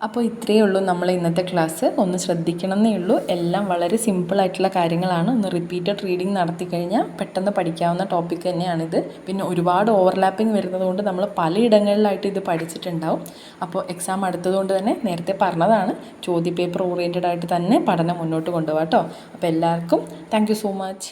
അപ്പോൾ ഇത്രയേ ഉള്ളൂ നമ്മൾ ഇന്നത്തെ ക്ലാസ്. ഒന്ന് ശ്രദ്ധിക്കണമെന്നേ ഉള്ളൂ. എല്ലാം വളരെ സിമ്പിളായിട്ടുള്ള കാര്യങ്ങളാണ്. ഒന്ന് റിപ്പീറ്റഡ് റീഡിങ് നടത്തി കഴിഞ്ഞാൽ പെട്ടെന്ന് പഠിക്കാവുന്ന ടോപ്പിക് തന്നെയാണിത്. പിന്നെ ഒരുപാട് ഓവർലാപ്പിംഗ് വരുന്നതുകൊണ്ട് നമ്മൾ പലയിടങ്ങളിലായിട്ട് ഇത് പഠിച്ചിട്ടുണ്ടാവും. അപ്പോൾ എക്സാം അടുത്തതുകൊണ്ട് തന്നെ നേരത്തെ പറഞ്ഞതാണ്, ചോദ്യപേപ്പർ ഓറിയൻറ്റഡ് ആയിട്ട് തന്നെ പഠനം മുന്നോട്ട് കൊണ്ടുപോകാം കേട്ടോ. അപ്പോൾ എല്ലാവർക്കും താങ്ക് യു സോ മച്ച്.